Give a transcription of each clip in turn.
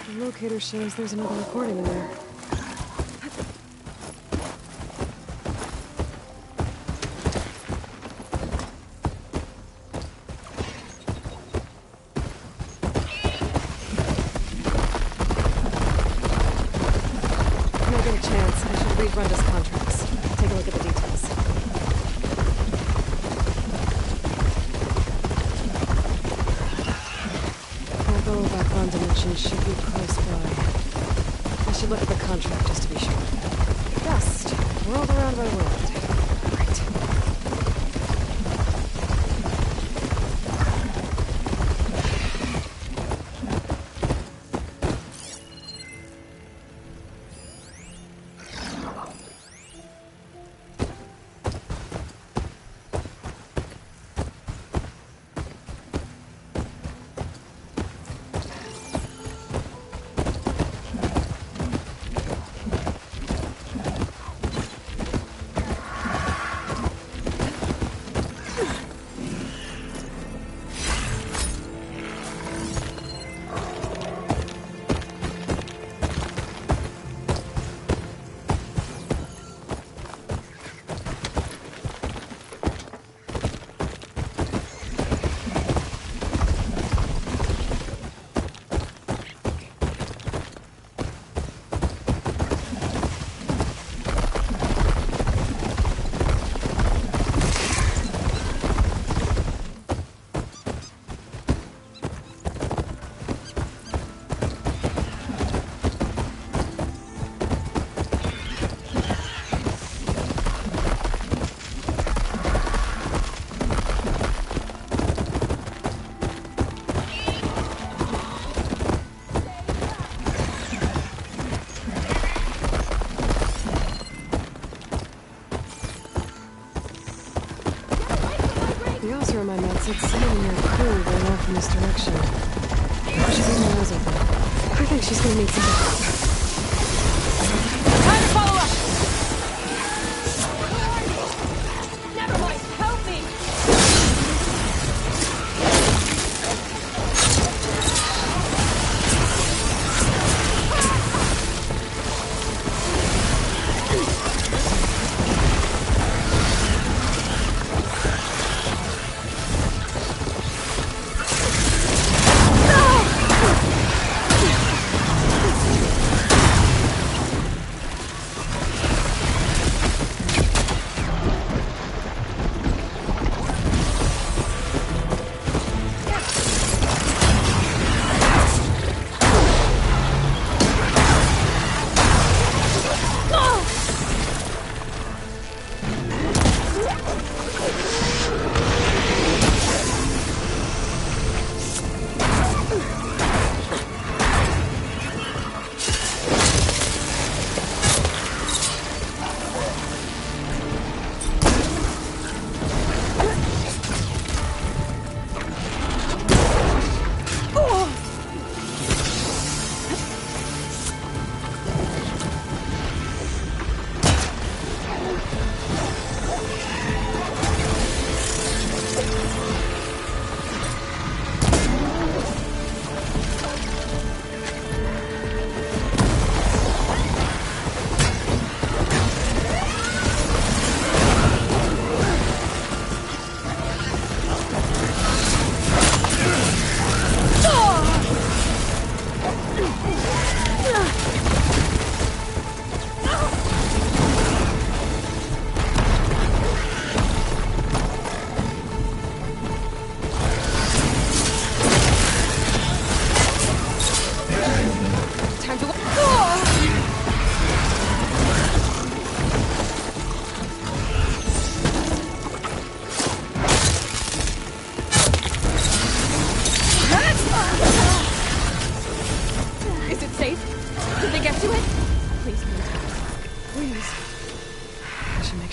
The locator shows there's another recording in there. When I get a chance, I should read Runda's contracts. Take a look at the details. Although that bond dimension should be close by. I should look at the contract just to be sure. Dust. World around by world. Great. The officer on my map said someone in their crew ran off in this direction. She's in my eyes open. I think she's gonna need some help. Time to follow up! Never mind, help me!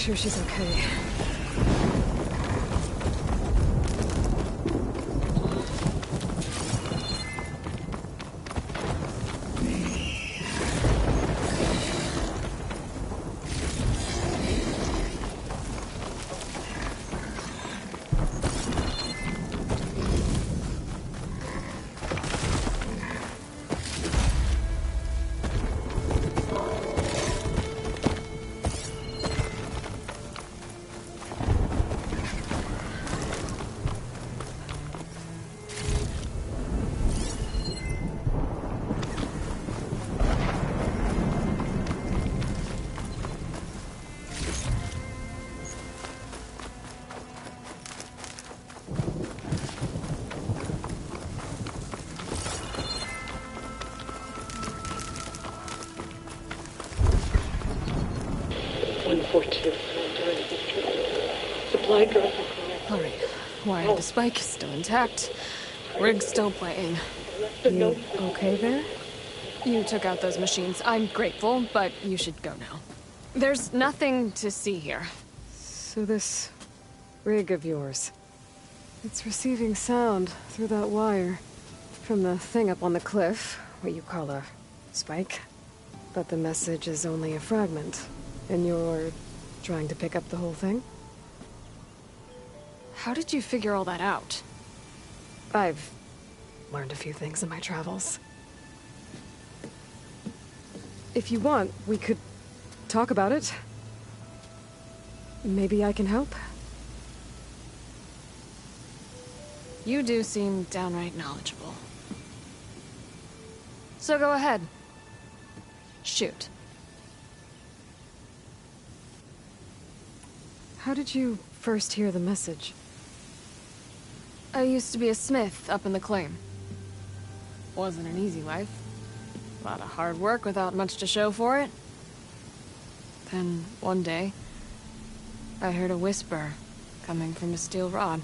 Sure she's okay. Alright, wire the spike is still intact. Rig's still playing. You okay there? You took out those machines. I'm grateful, but you should go now. There's nothing to see here. So this rig of yours, it's receiving sound through that wire from the thing up on the cliff, what you call a spike. But the message is only a fragment, and you're trying to pick up the whole thing? How did you figure all that out? I've learned a few things in my travels. If you want, we could talk about it. Maybe I can help? You do seem downright knowledgeable. So go ahead. Shoot. How did you first hear the message? I used to be a smith up in the claim. Wasn't an easy life. A lot of hard work without much to show for it. Then, one day, I heard a whisper coming from a steel rod.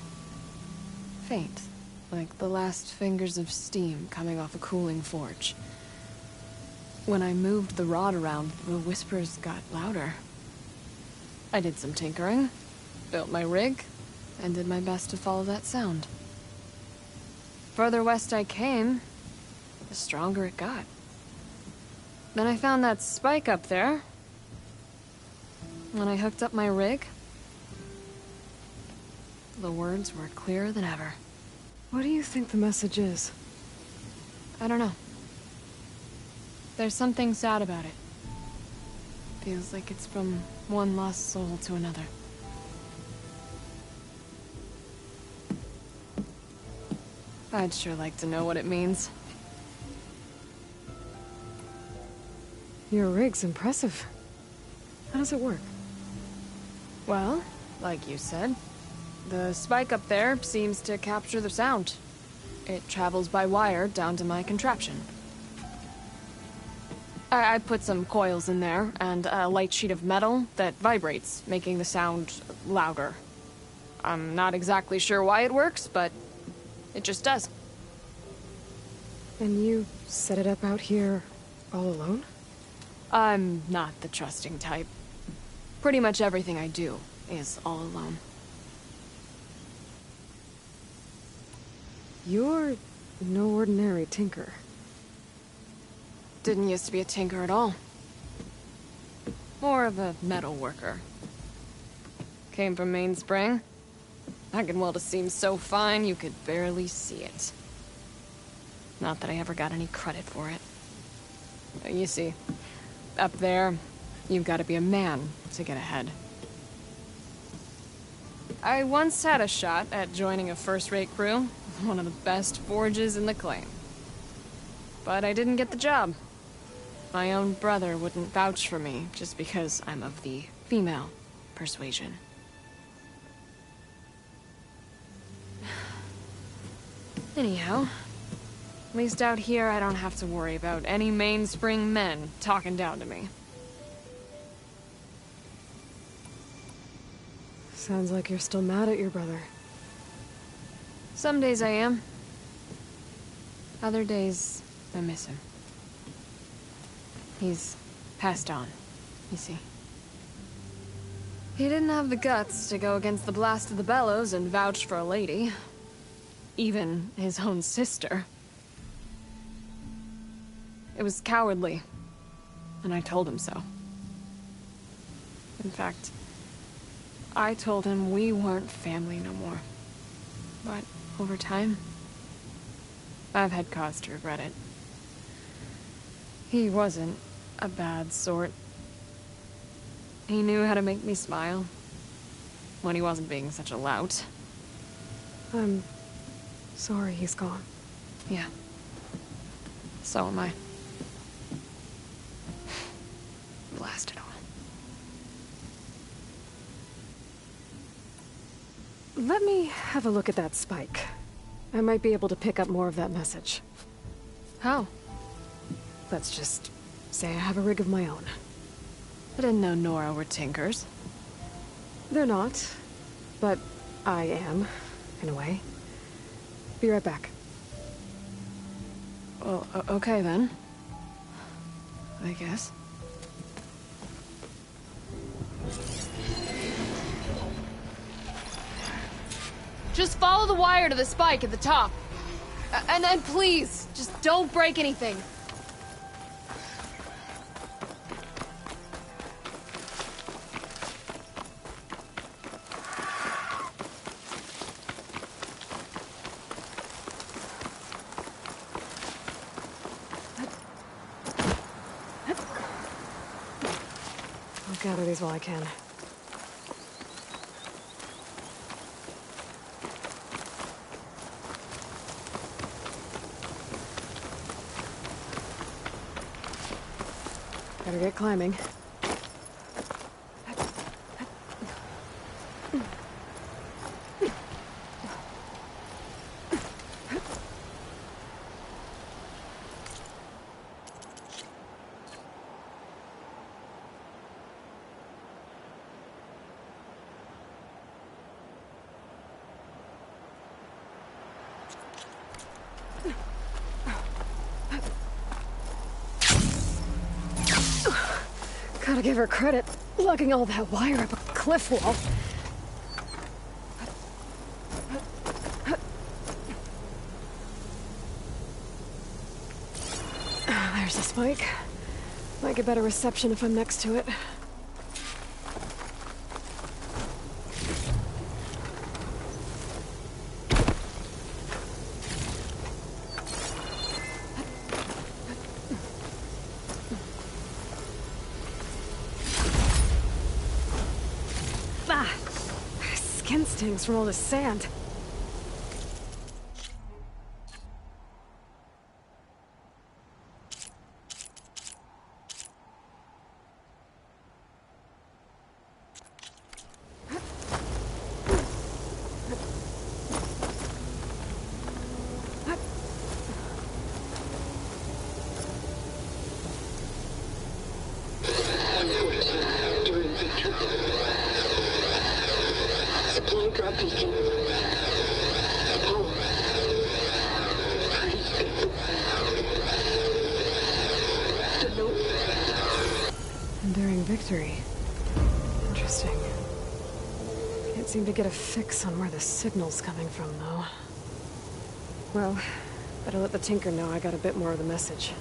Faint, like the last fingers of steam coming off a cooling forge. When I moved the rod around, the whispers got louder. I did some tinkering, built my rig, and did my best to follow that sound. Further west I came, the stronger it got. Then I found that spike up there. When I hooked up my rig, the words were clearer than ever. What do you think the message is? I don't know. There's something sad about it. Feels like it's from one lost soul to another. I'd sure like to know what it means. Your rig's impressive. How does it work? Well, like you said, the spike up there seems to capture the sound. It travels by wire down to my contraption. I put some coils in there, and a light sheet of metal that vibrates, making the sound louder. I'm not exactly sure why it works, but it just does. And you set it up out here all alone? I'm not the trusting type. Pretty much everything I do is all alone. You're no ordinary tinker. Didn't used to be a tinker at all. More of a metal worker. Came from Mainspring. I can weld a seam so fine you could barely see it. Not that I ever got any credit for it. You see, up there, you've got to be a man to get ahead. I once had a shot at joining a first-rate crew, one of the best forges in the claim. But I didn't get the job. My own brother wouldn't vouch for me just because I'm of the female persuasion. Anyhow, at least out here I don't have to worry about any Mainspring men talking down to me. Sounds like you're still mad at your brother. Some days I am. Other days, I miss him. He's passed on, you see. He didn't have the guts to go against the blast of the bellows and vouch for a lady. Even his own sister. It was cowardly, and I told him so. In fact, I told him we weren't family no more. But over time, I've had cause to regret it. He wasn't a bad sort. He knew how to make me smile when he wasn't being such a lout. I'm sorry he's gone. Yeah. So am I. Blast it all. Let me have a look at that spike. I might be able to pick up more of that message. How? Let's just say I have a rig of my own. I didn't know Nora were tinkers. They're not. But I am, in a way. Be right back. Well, okay then. I guess. Just follow the wire to the spike at the top. And then please, just don't break anything. I'll gather these while I can. Better get climbing. Gotta give her credit, lugging all that wire up a cliff wall. There's the spike. Might get better reception if I'm next to it. Skin stings from all this sand. Enduring victory. Interesting. Can't seem to get a fix on where the signal's coming from, though. Well, better let the Tinker know I got a bit more of the message.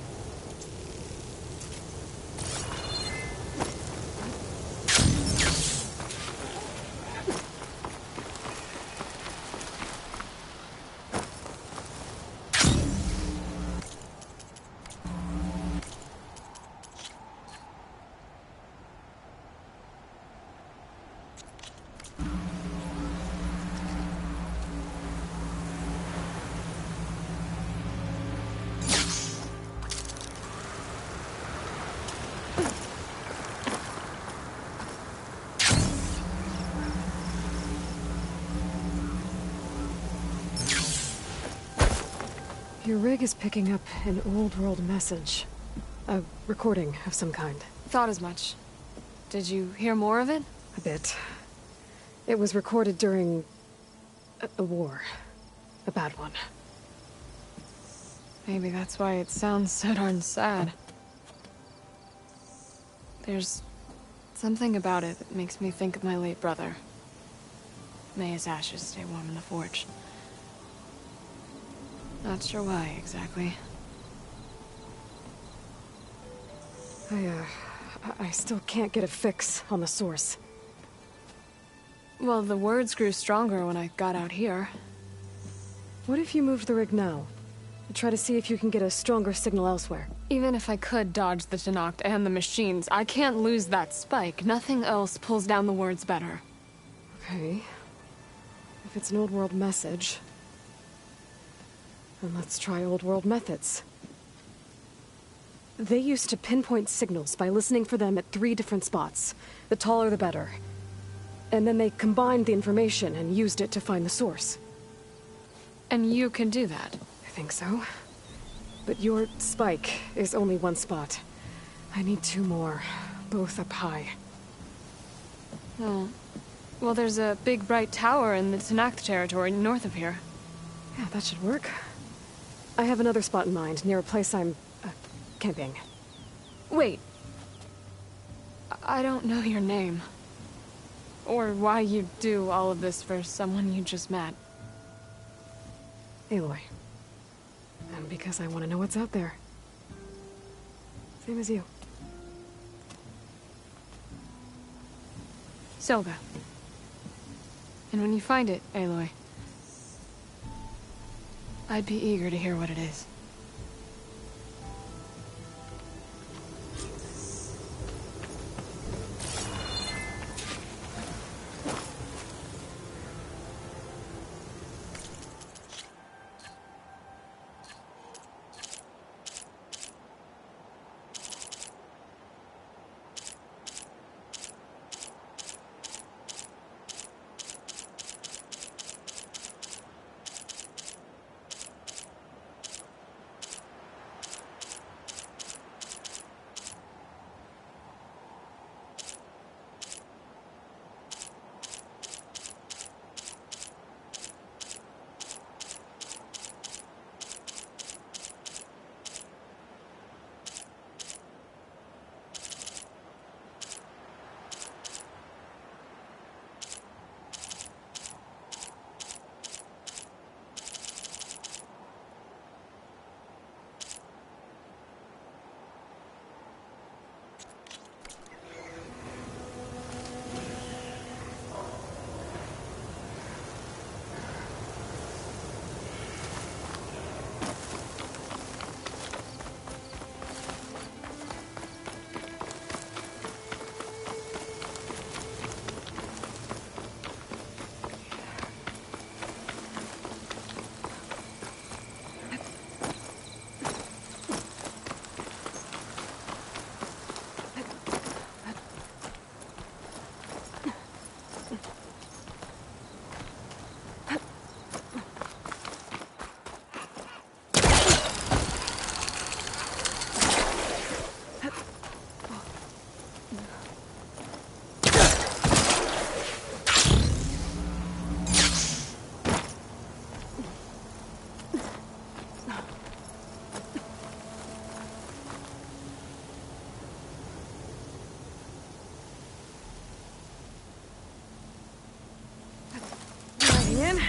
Your rig is picking up an old world message. A recording of some kind. Thought as much. Did you hear more of it? A bit. It was recorded during a war. A bad one. Maybe that's why it sounds so darn sad. There's something about it that makes me think of my late brother. May his ashes stay warm in the forge. Not sure why, exactly. I still can't get a fix on the source. Well, the words grew stronger when I got out here. What if you moved the rig now? Try to see if you can get a stronger signal elsewhere. Even if I could dodge the Tenakth and the machines, I can't lose that spike. Nothing else pulls down the words better. Okay. If it's an old world message, then let's try old world methods. They used to pinpoint signals by listening for them at 3 different spots. The taller the better. And then they combined the information and used it to find the source. And you can do that? I think so. But your spike is only 1 spot. I need 2 more, both up high. Oh, Well, there's a big bright tower in the Tenakth territory north of here. Yeah, that should work. I have another spot in mind, near a place I'm... camping. Wait. I don't know your name. Or why you do all of this for someone you just met. Aloy. And because I want to know what's out there. Same as you. Selga. And when you find it, Aloy, I'd be eager to hear what it is. In.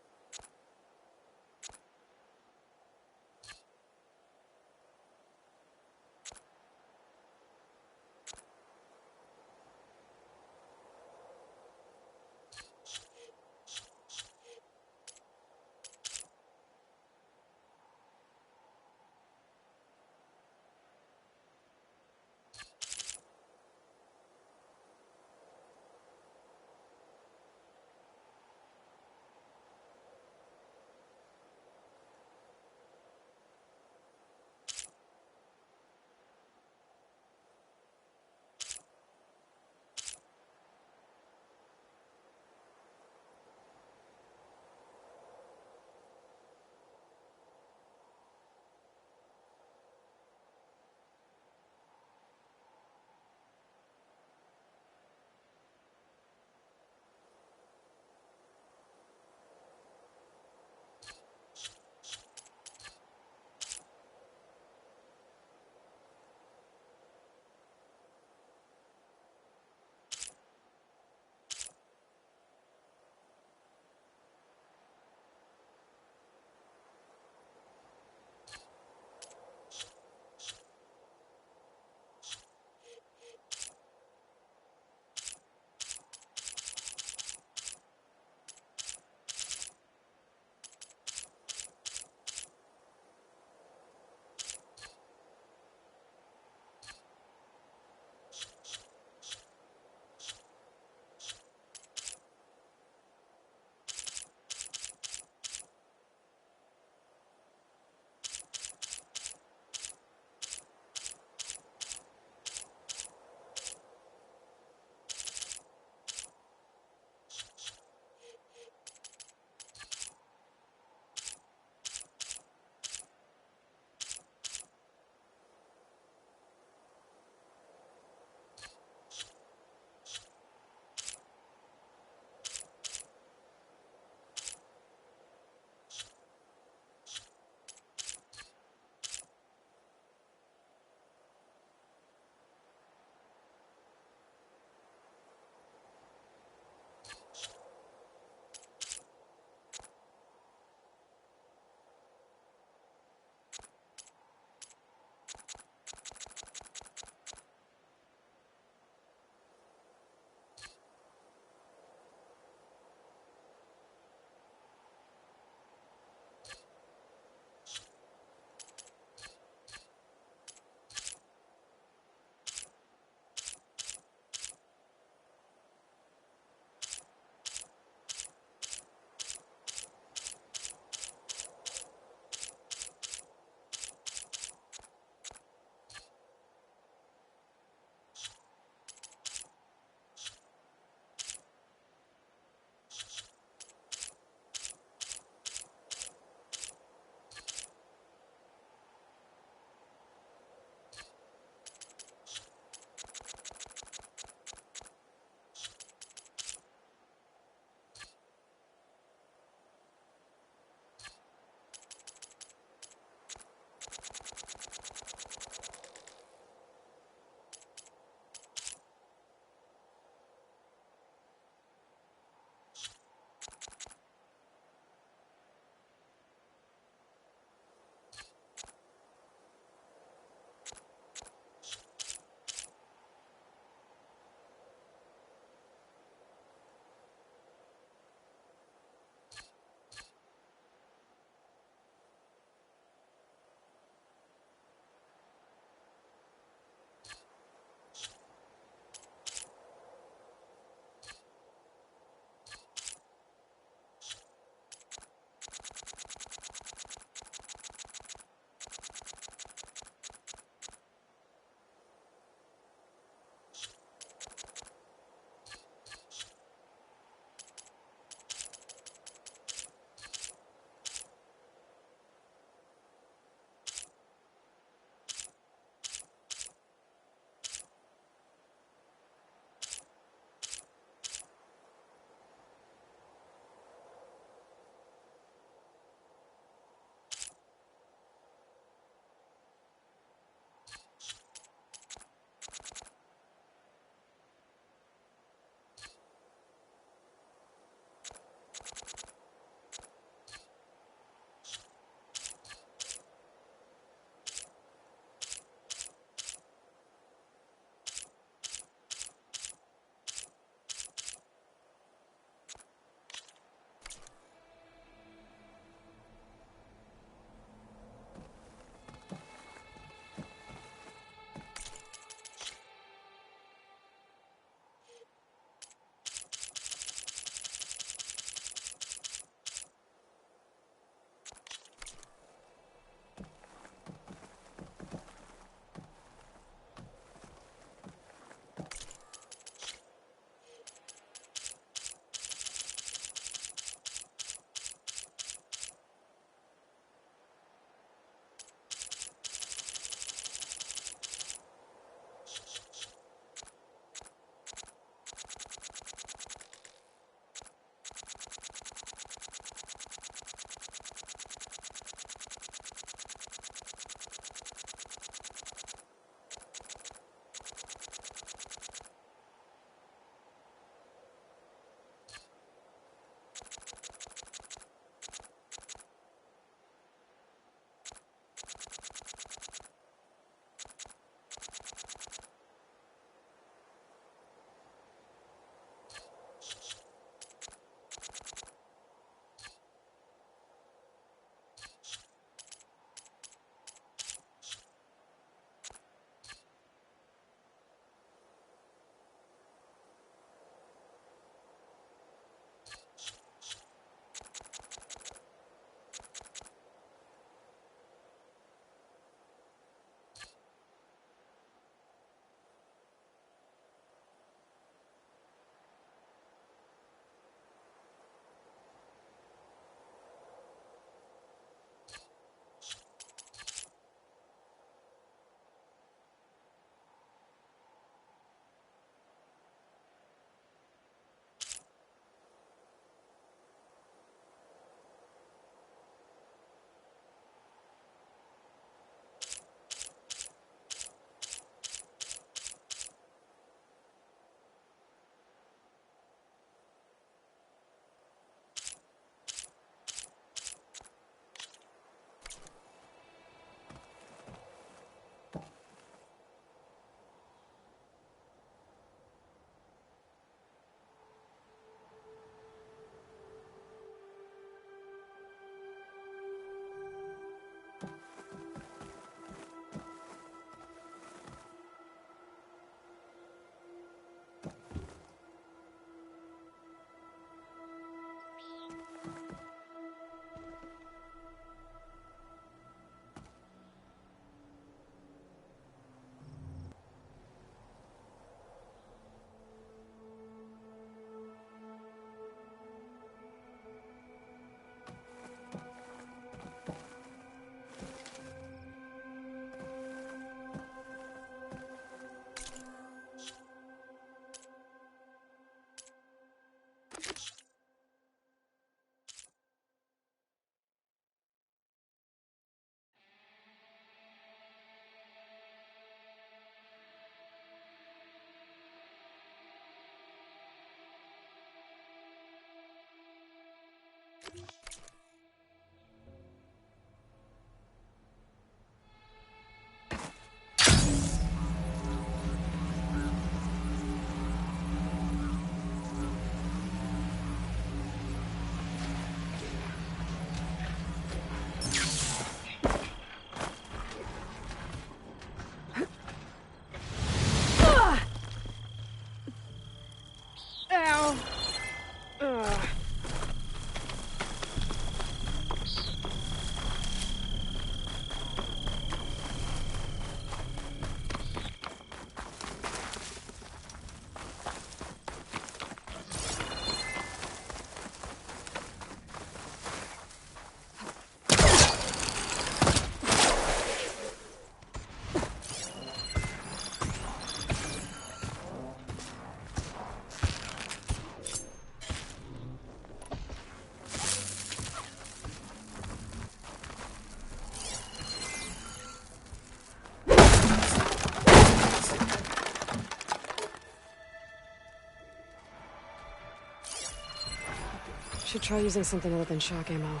Should try using something other than shock ammo.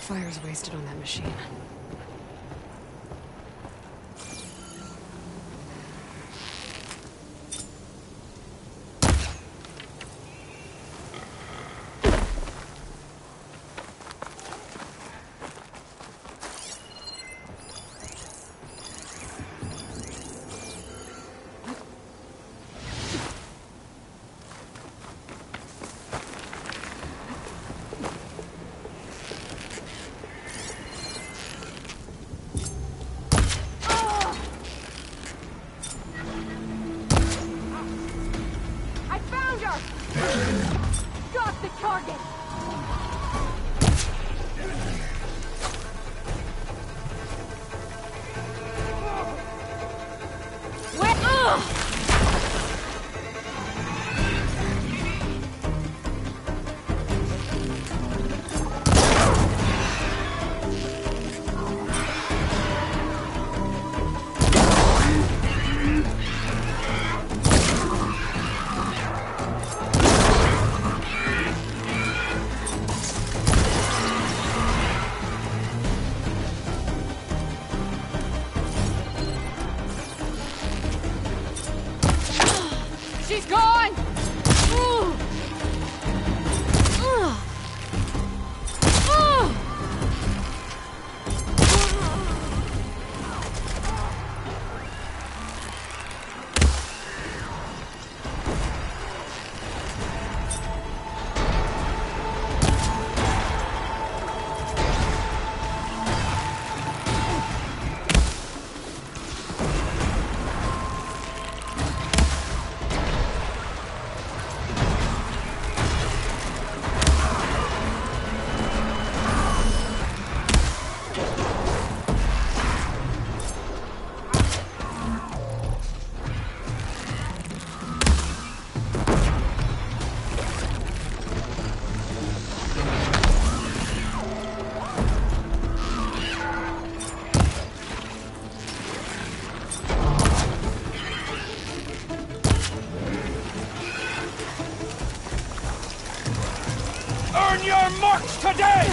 fire's wasted on that machine. Got the target! She's gone! Earn your marks today!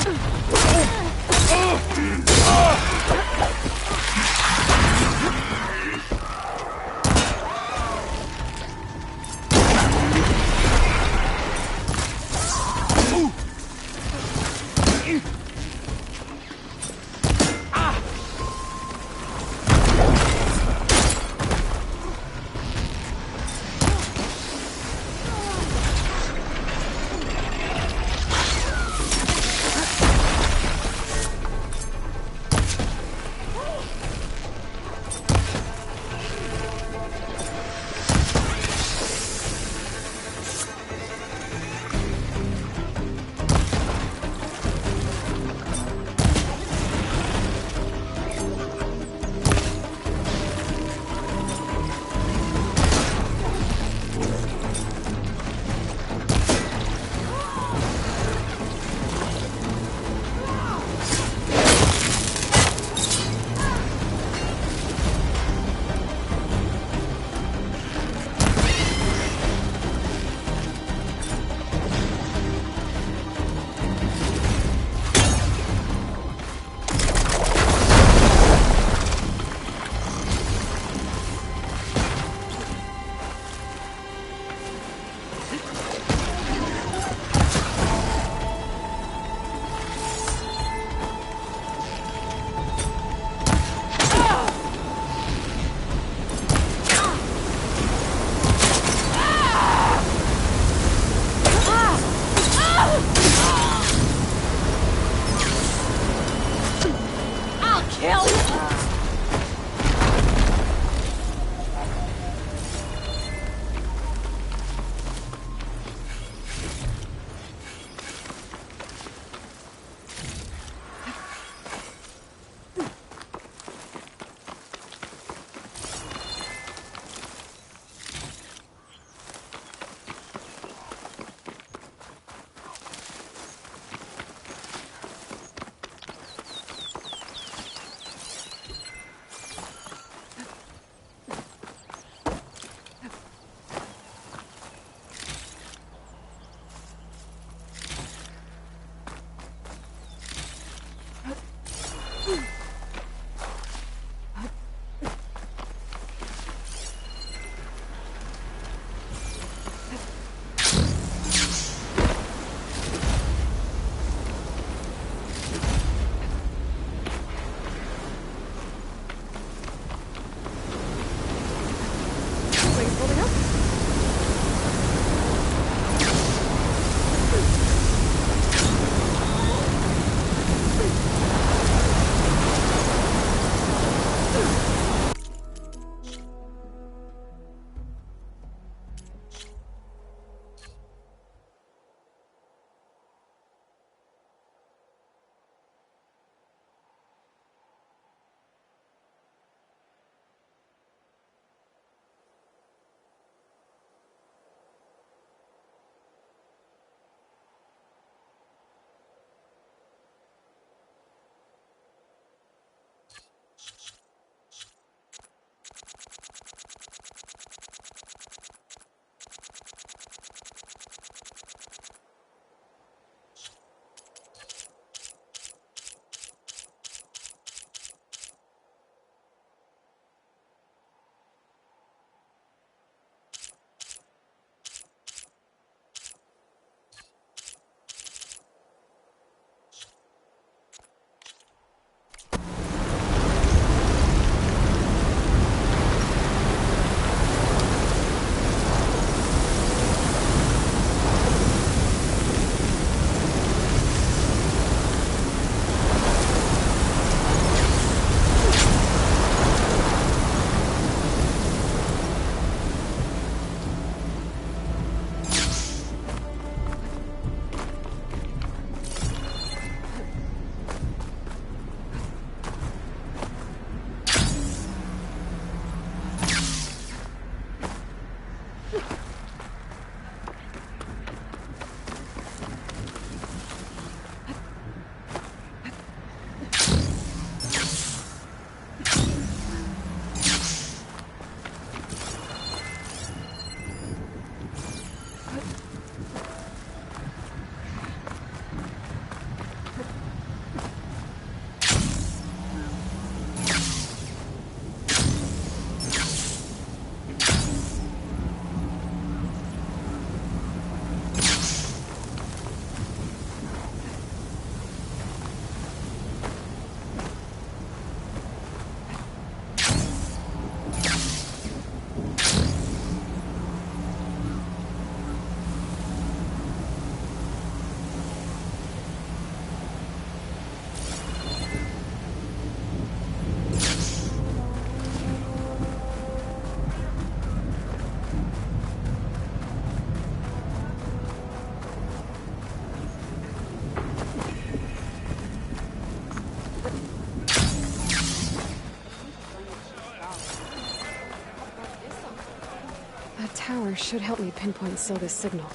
scanner should help me pinpoint Silga's signal.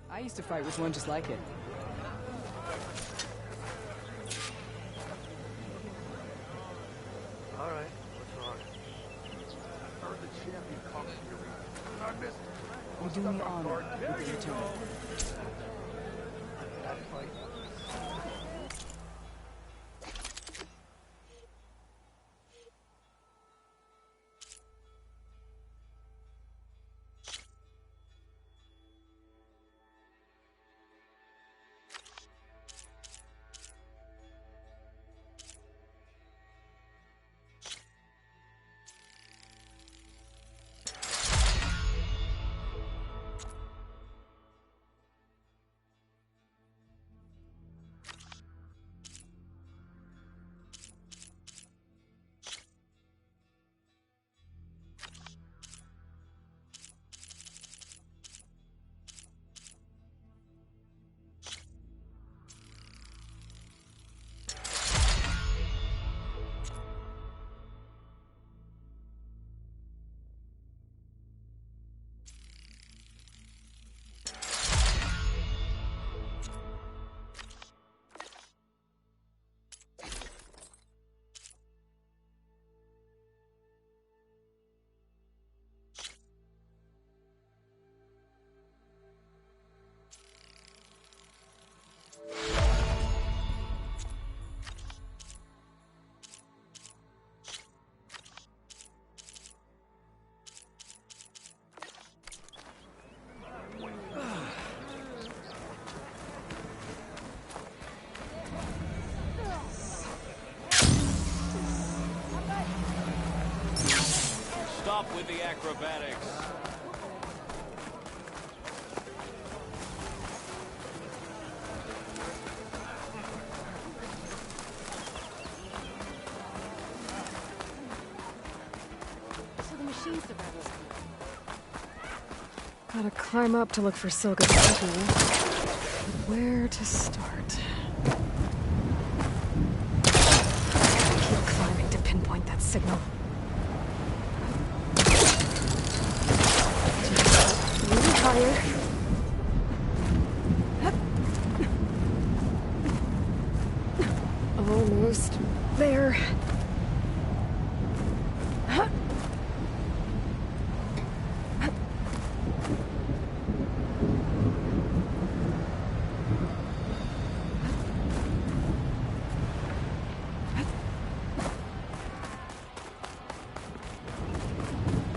I used to fight with one just like it. All right, what's wrong? I heard the champion comes here. I missed it. You're doing me honor with the return. That fight. Stop with the acrobatics. So the machine survivors. Gotta climb up to look for Silga's signal. But where to start? Keep climbing to pinpoint that signal. Moving higher. Almost there.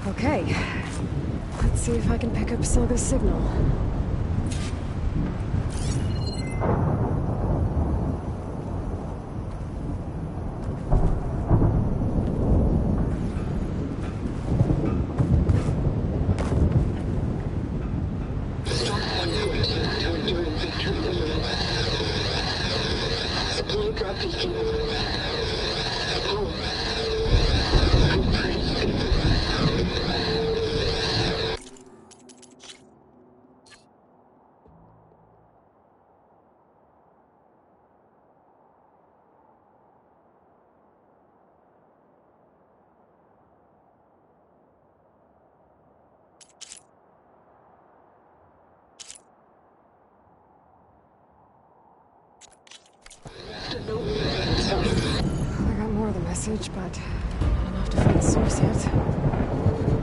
Okay. Let's see if I can pick up Silga's signal. message, but not enough to find the source yet.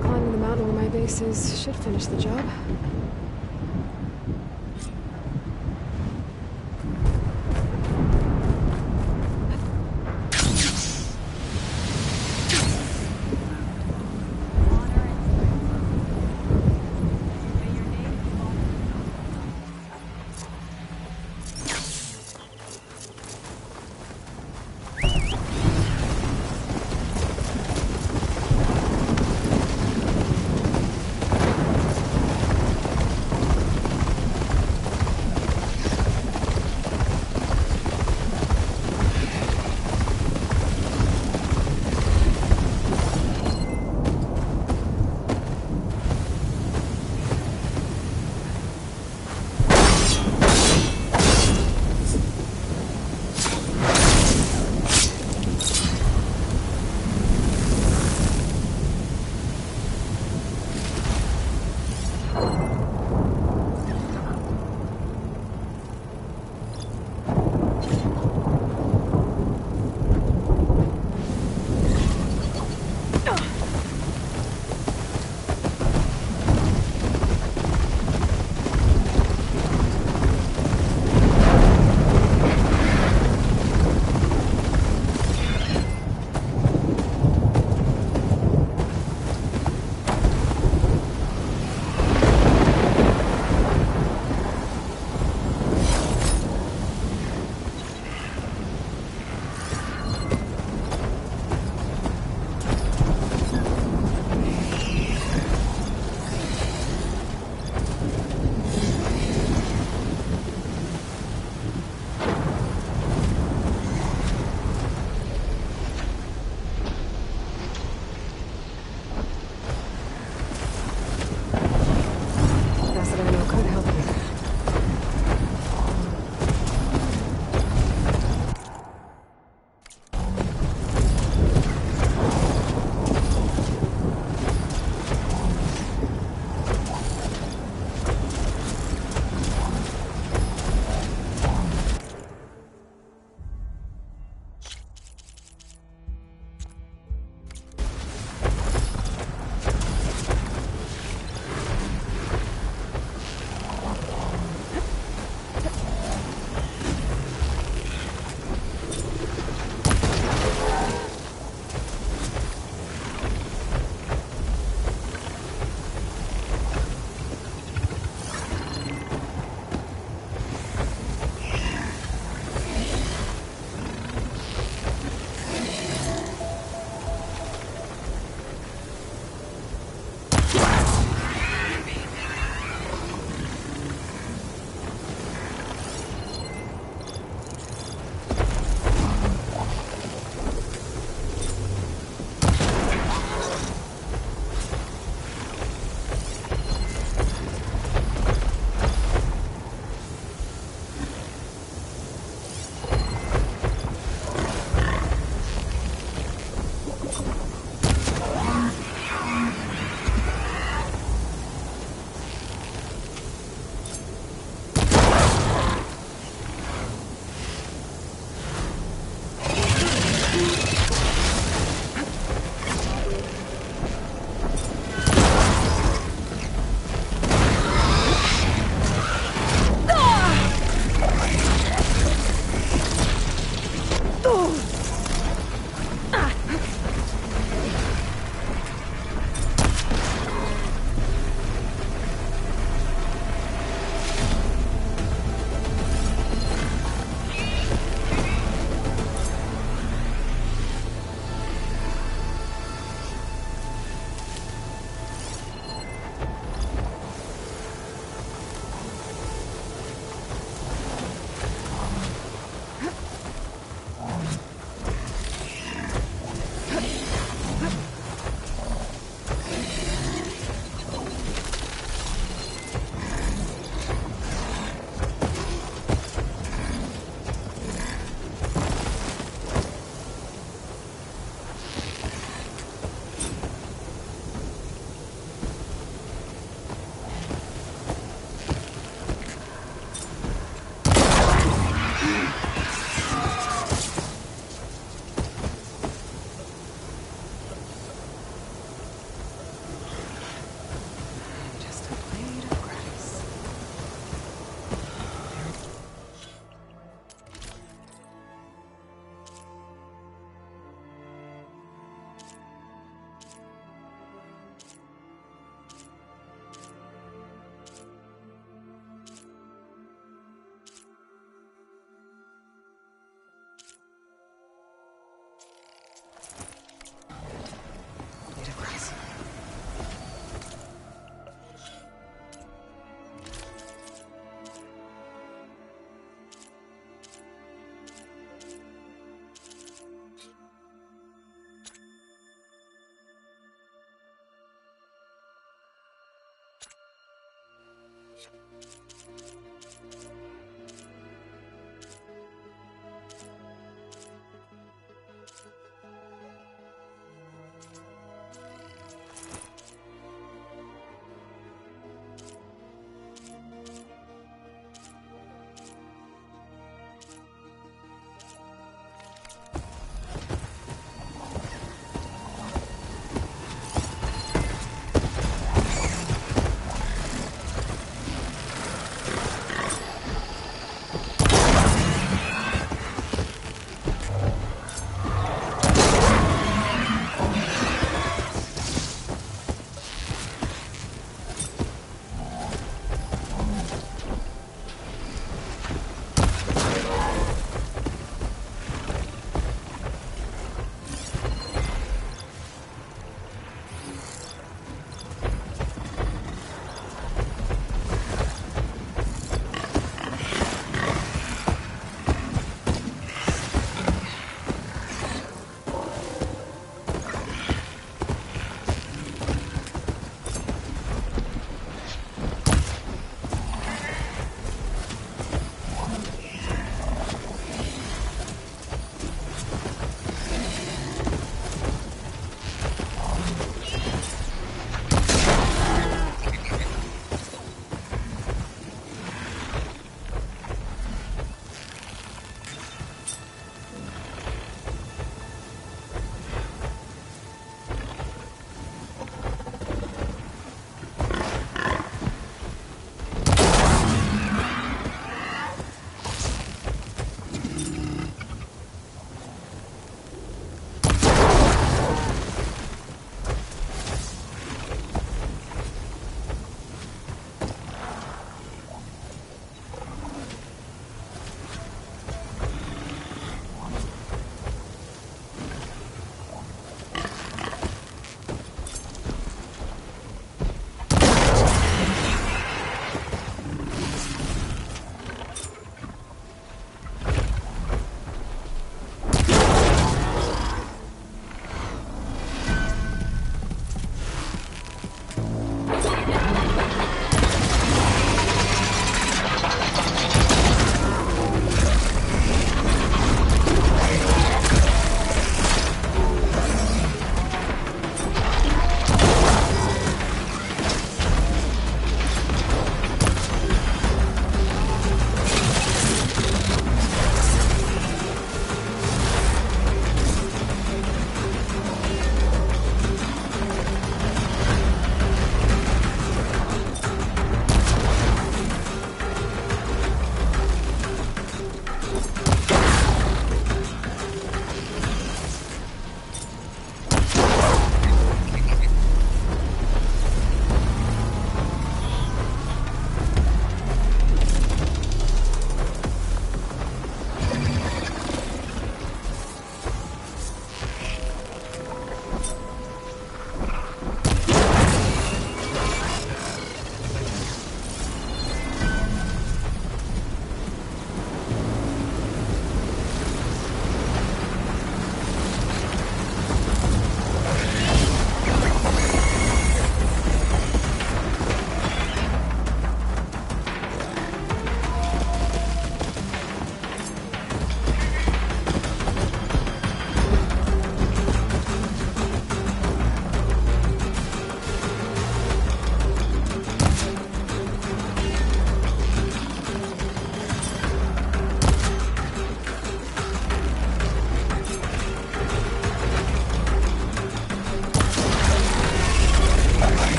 Climbing the mountain where my base is should finish the job.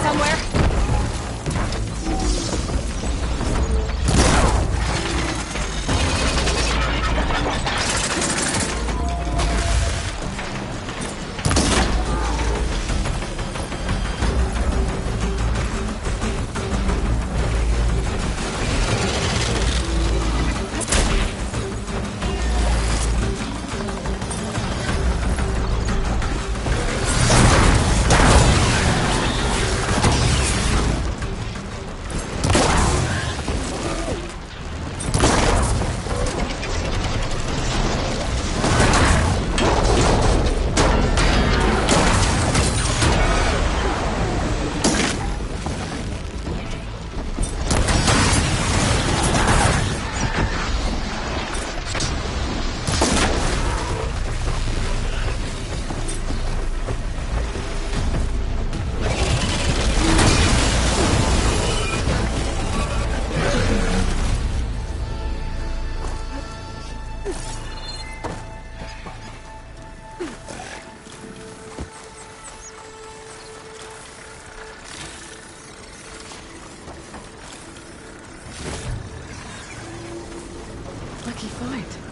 somewhere? Lucky find.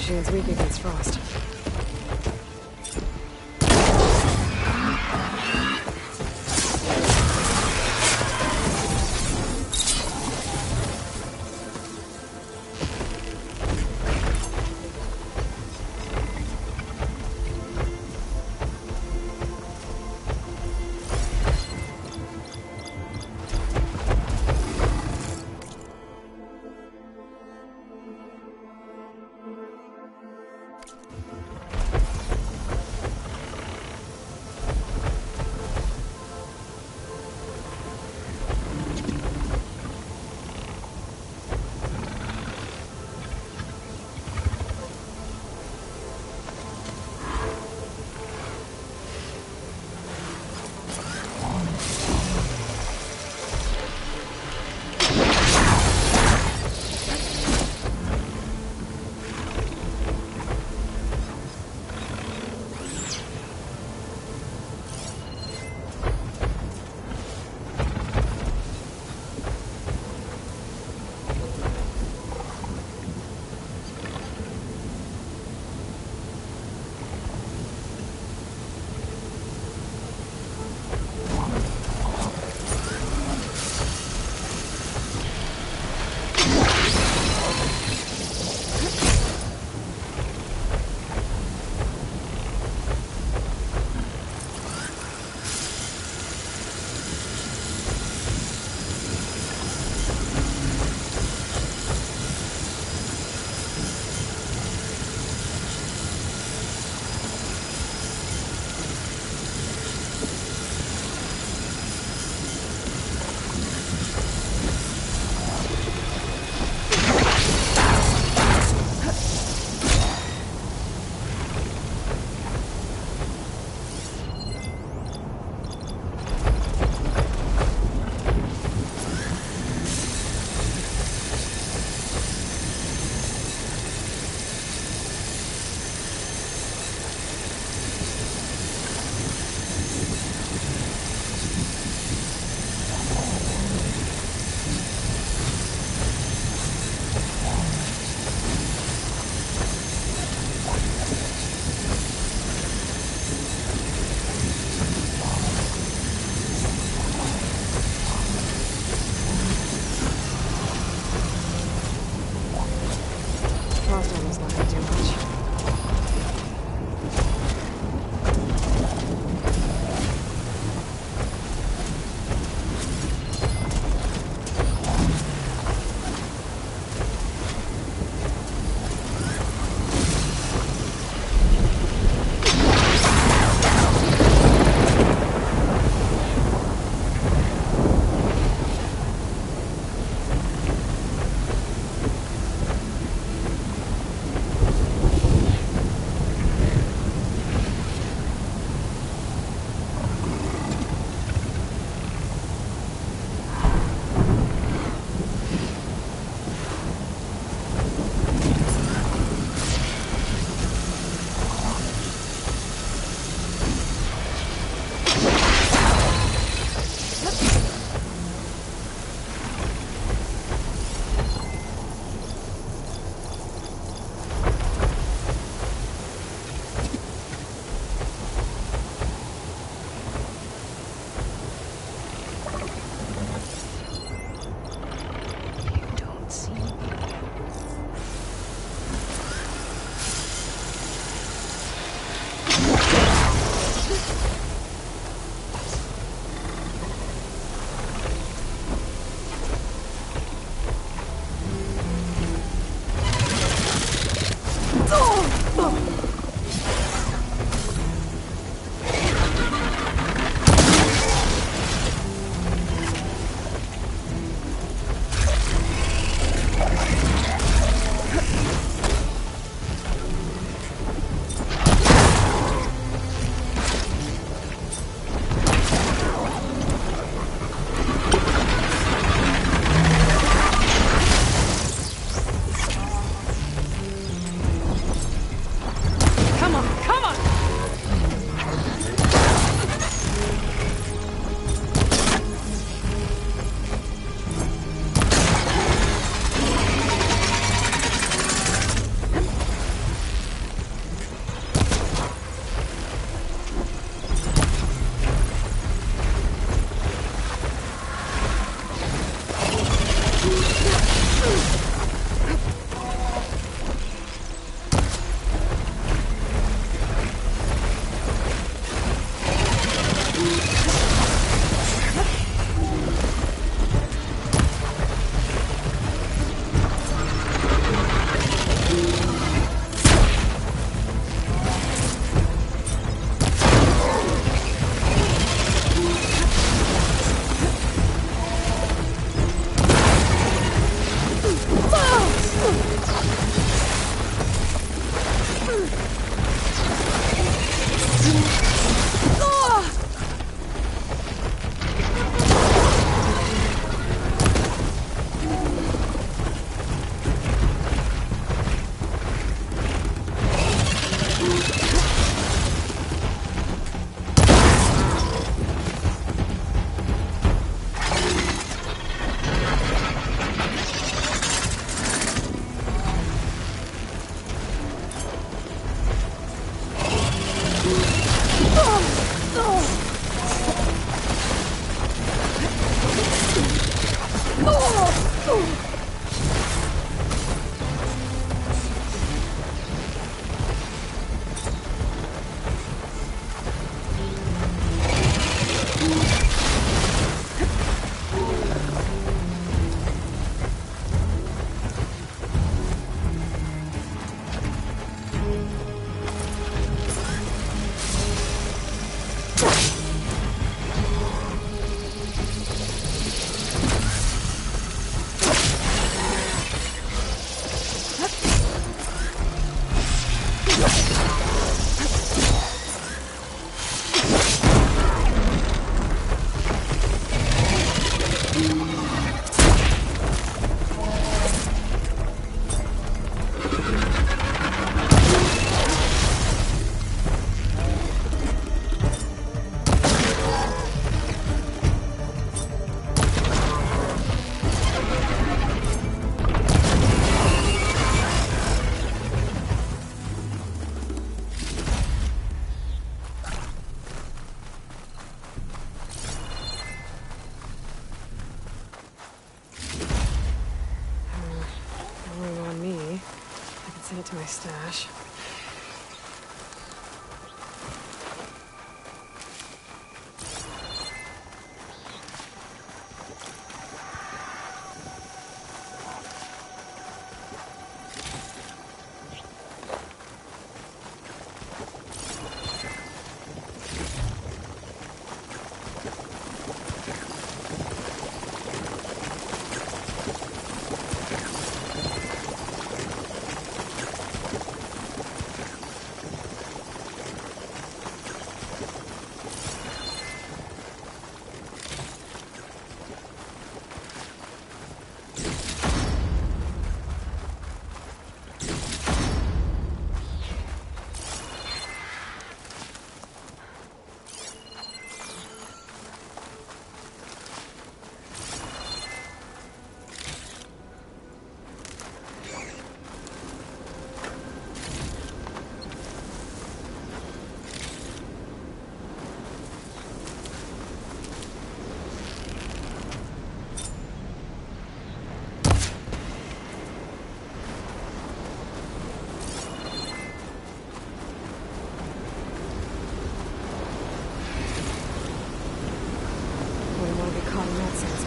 Machine's weak against frost. to my stash. Wouldn't want to get caught in that sense.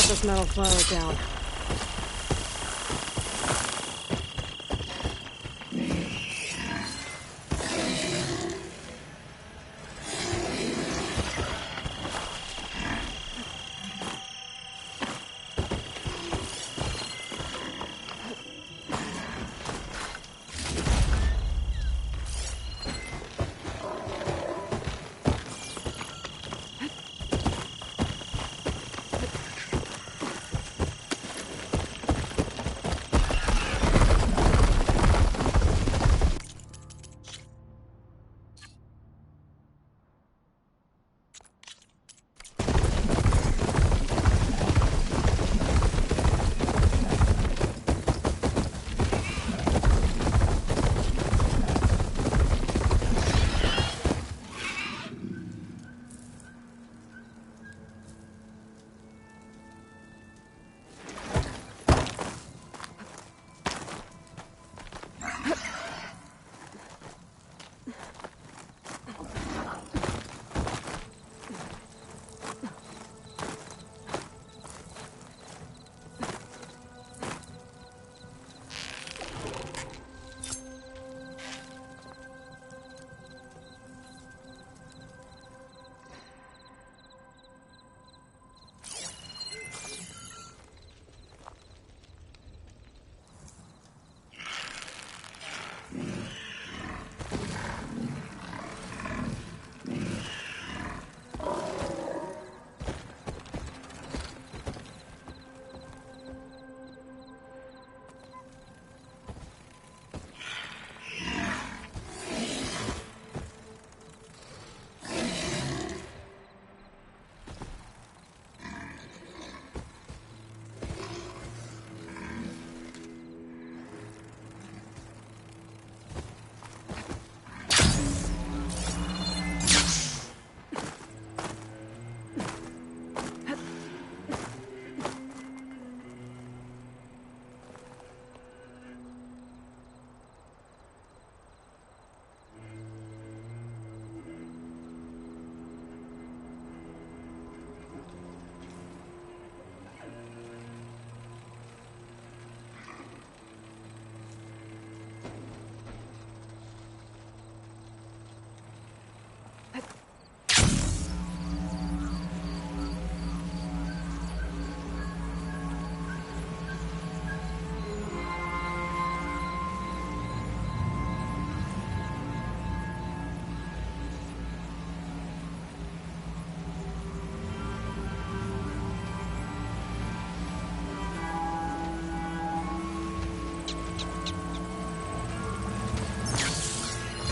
This metal flower down.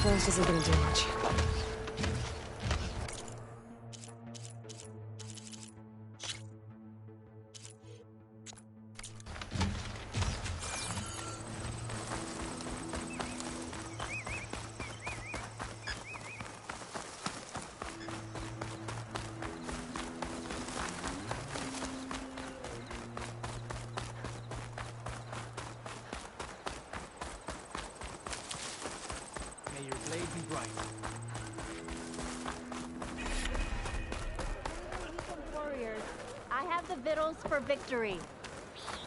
fast isn't gonna do much. May your blade be bright. Warriors, I have the victuals for victory.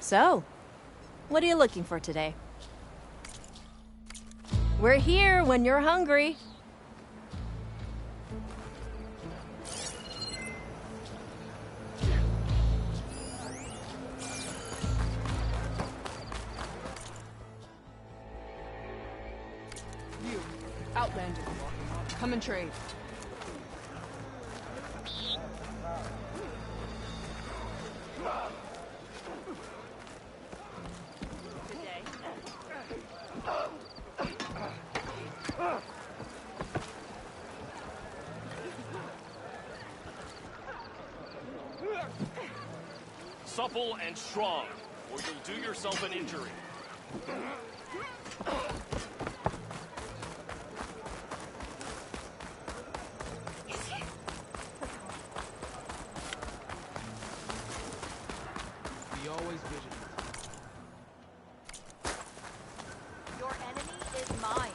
So, what are you looking for today? We're here when you're hungry. You, Outlander, come and trade. Supple and strong, or you'll do yourself an injury. Be always vigilant. Your enemy is mine.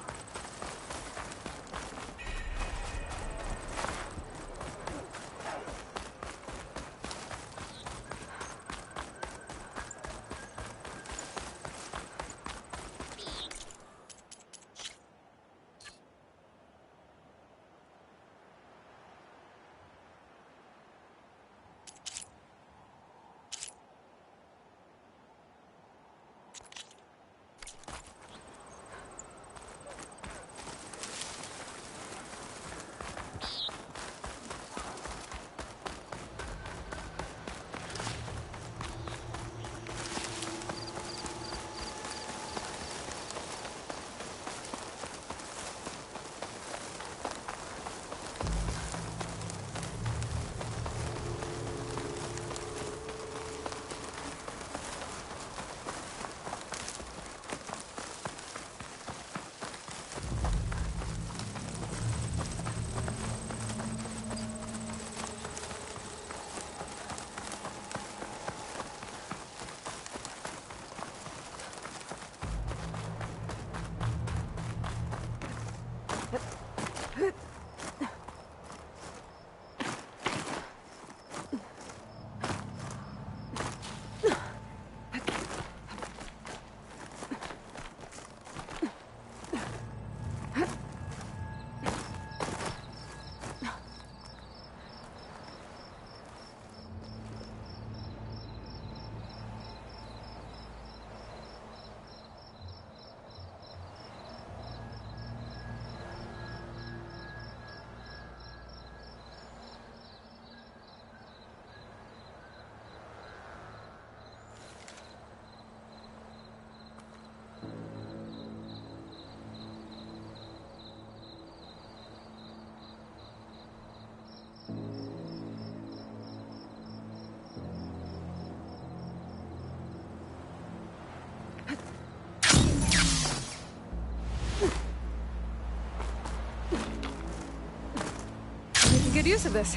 Making good use of this.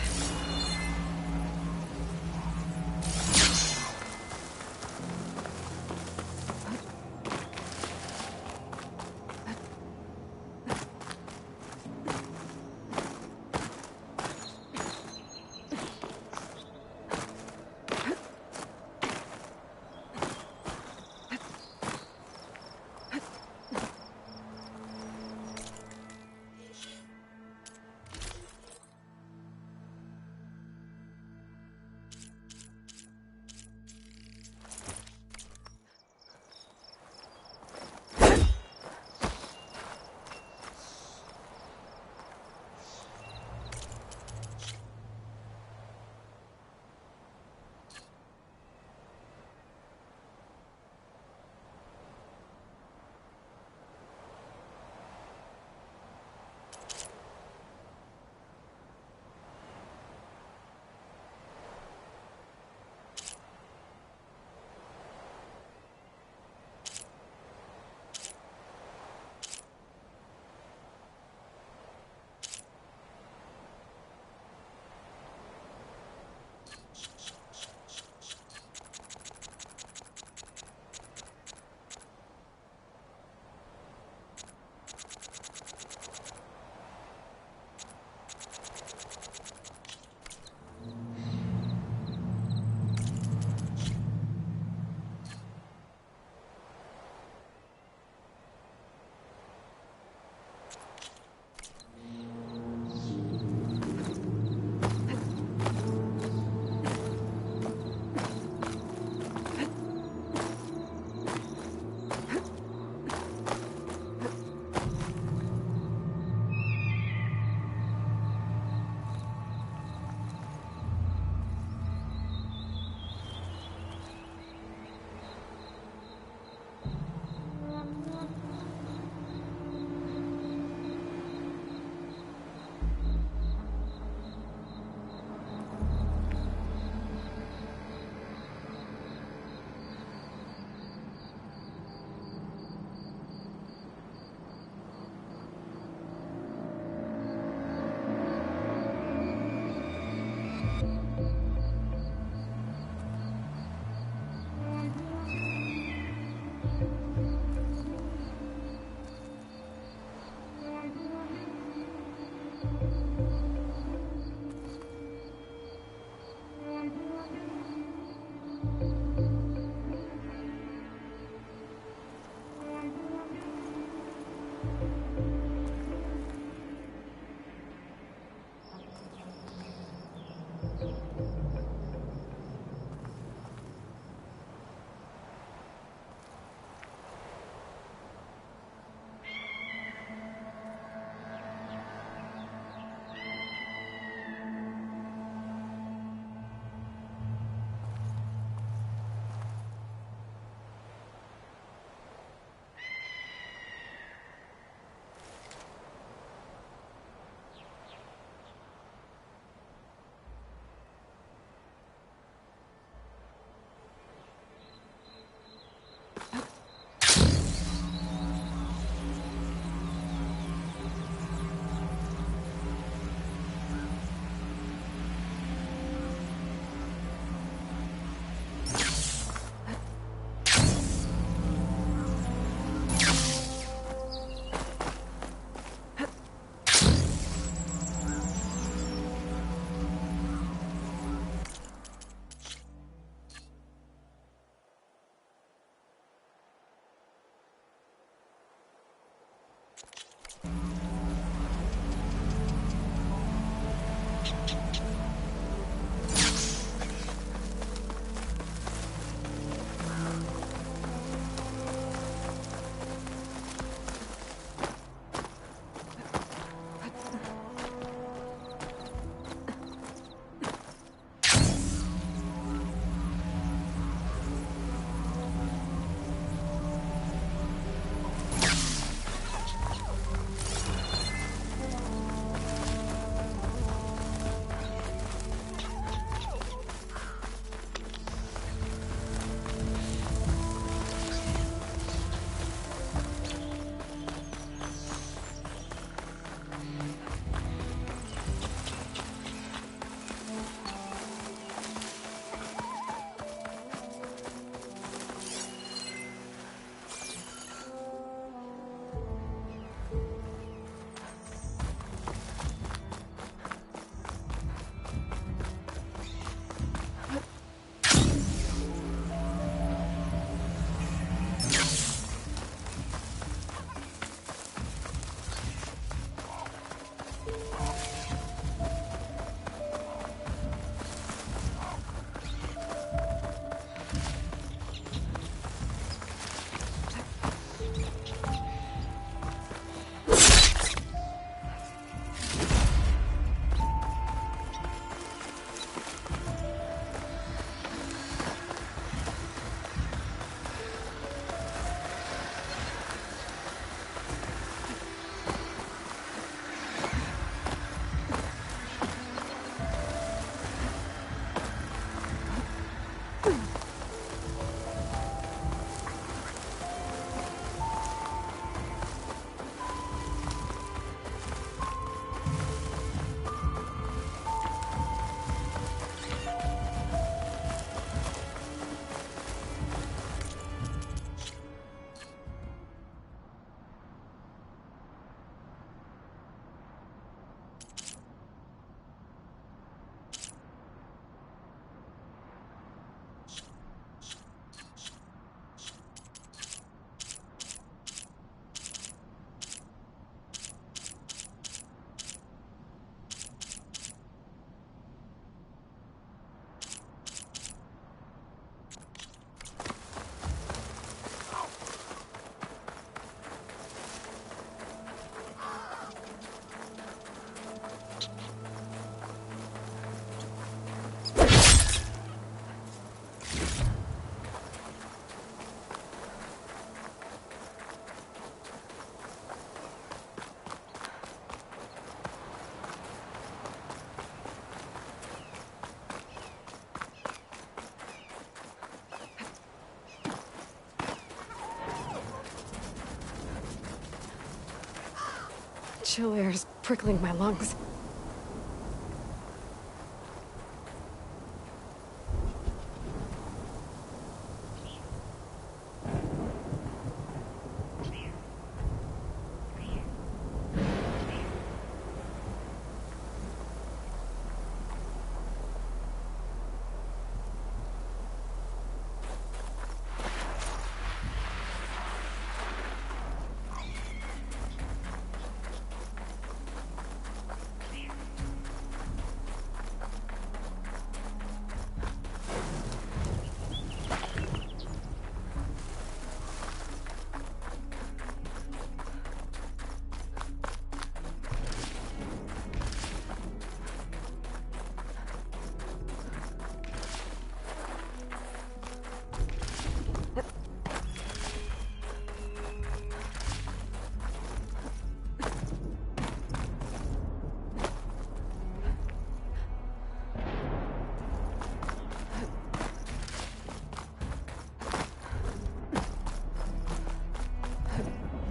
Chill air's prickling my lungs.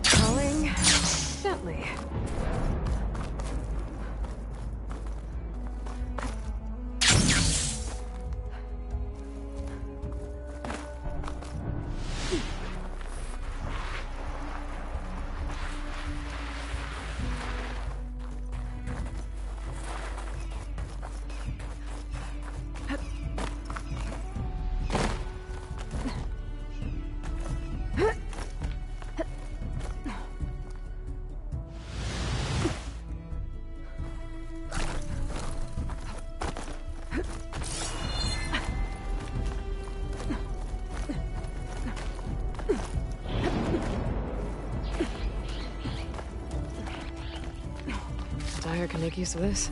Crawling gently. Dyer can make use of this.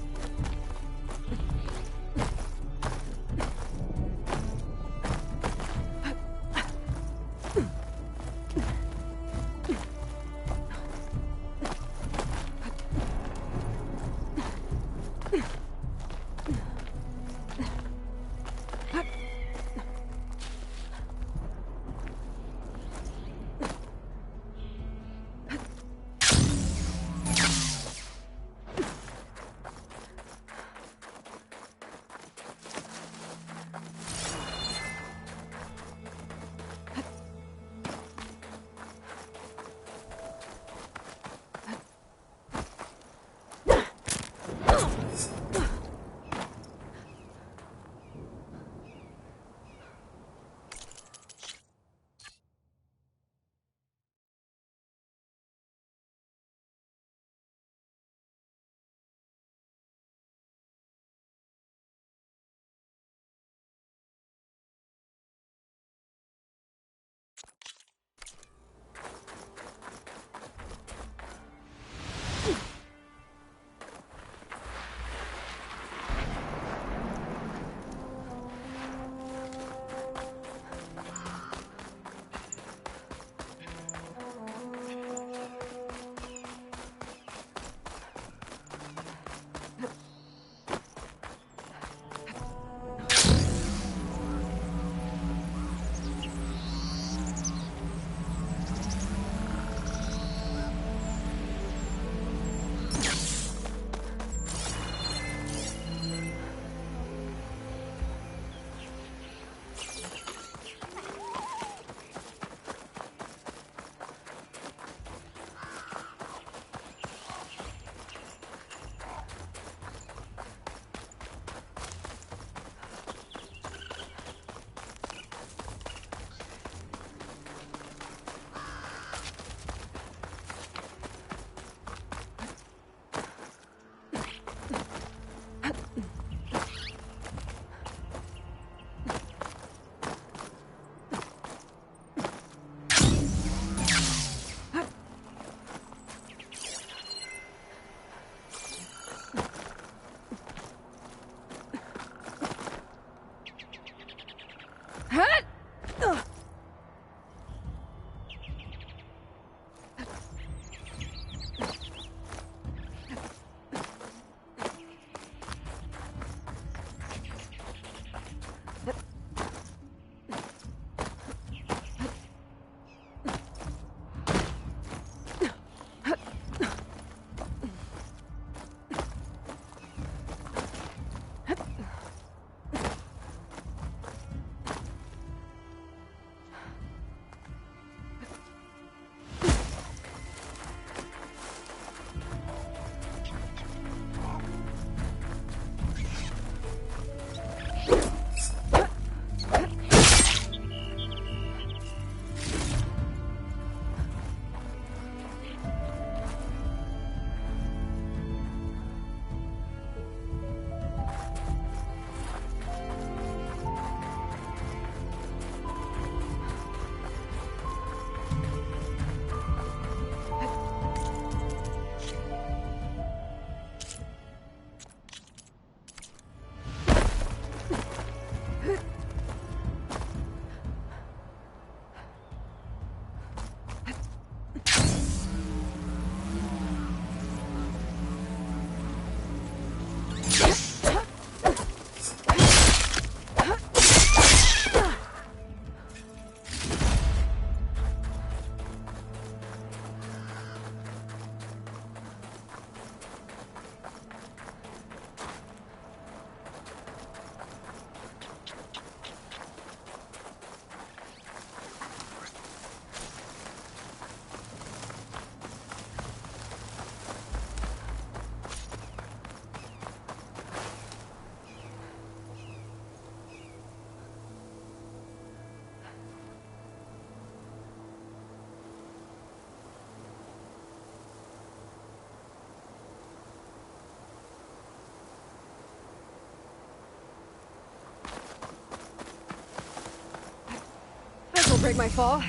break my fall?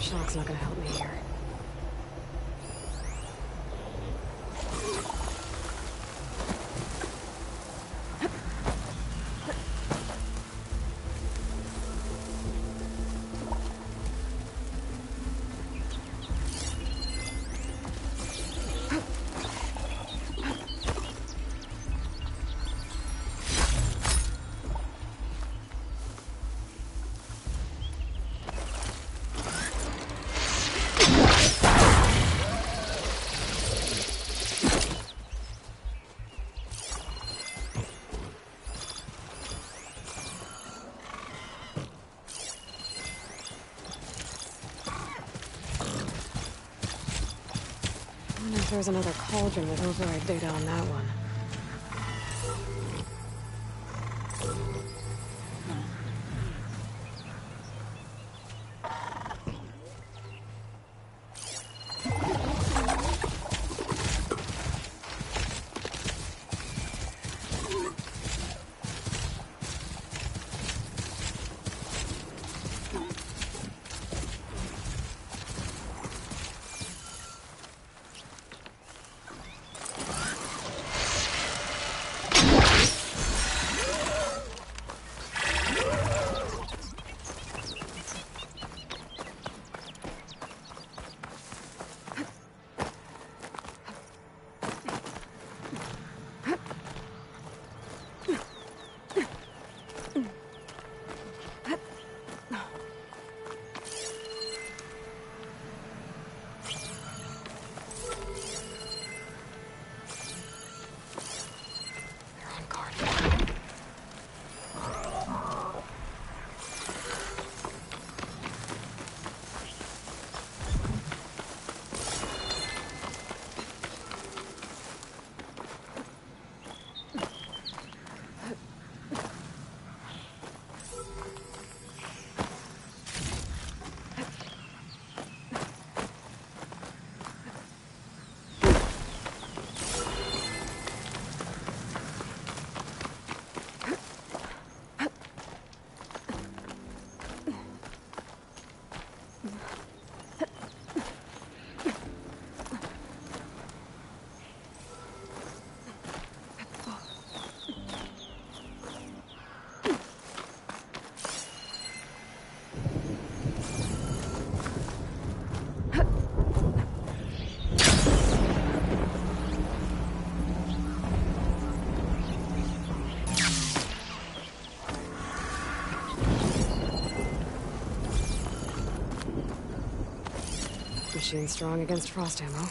Shock's not gonna help me here. I wonder if there's another cauldron with override data on that one. Machine strong against frost ammo.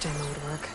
first ammo would work.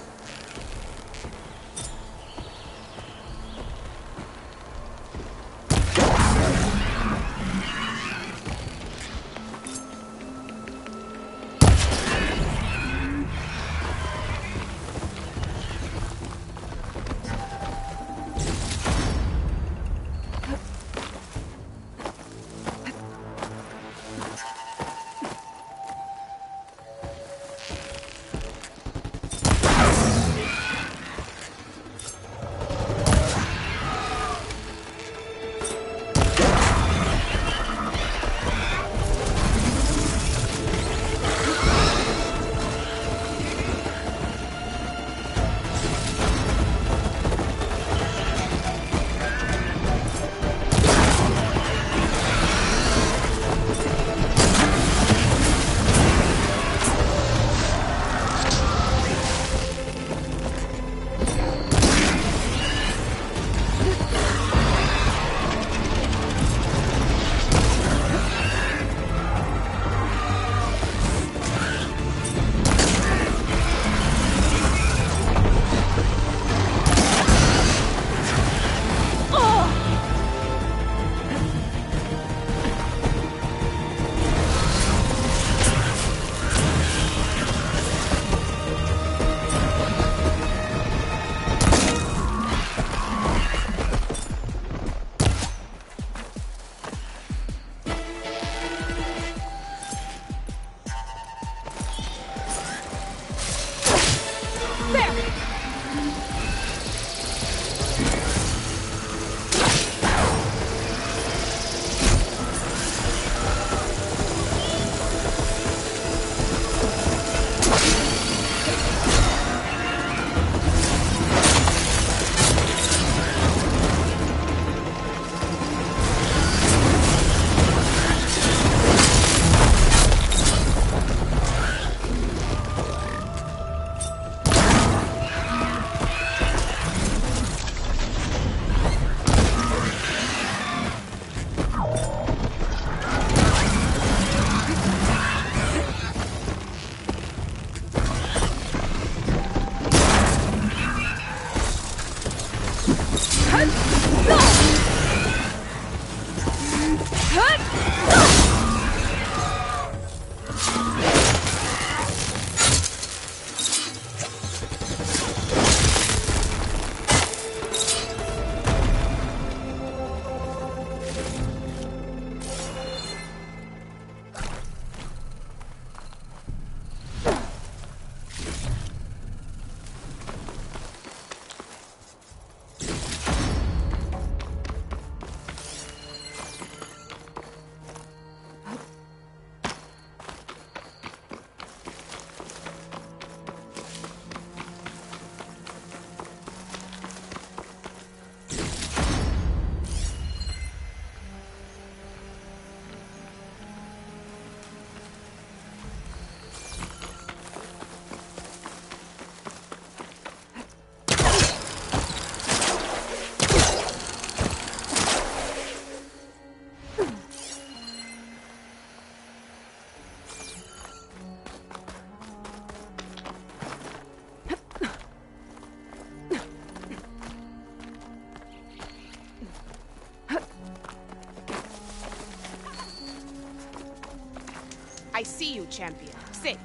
I see you, champion. Sit.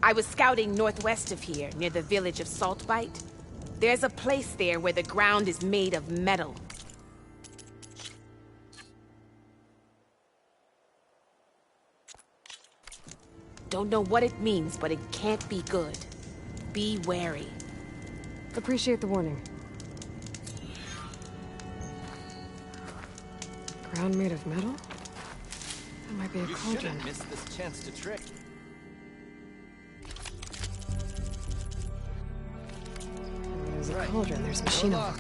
I was scouting northwest of here, near the village of Saltbite. There's a place there where the ground is made of metal. Don't know what it means, but it can't be good. Be wary. Appreciate the warning. Ground made of metal? That might be a You cauldron. shouldn't miss this chance to trick. There's a cauldron, there's machine over.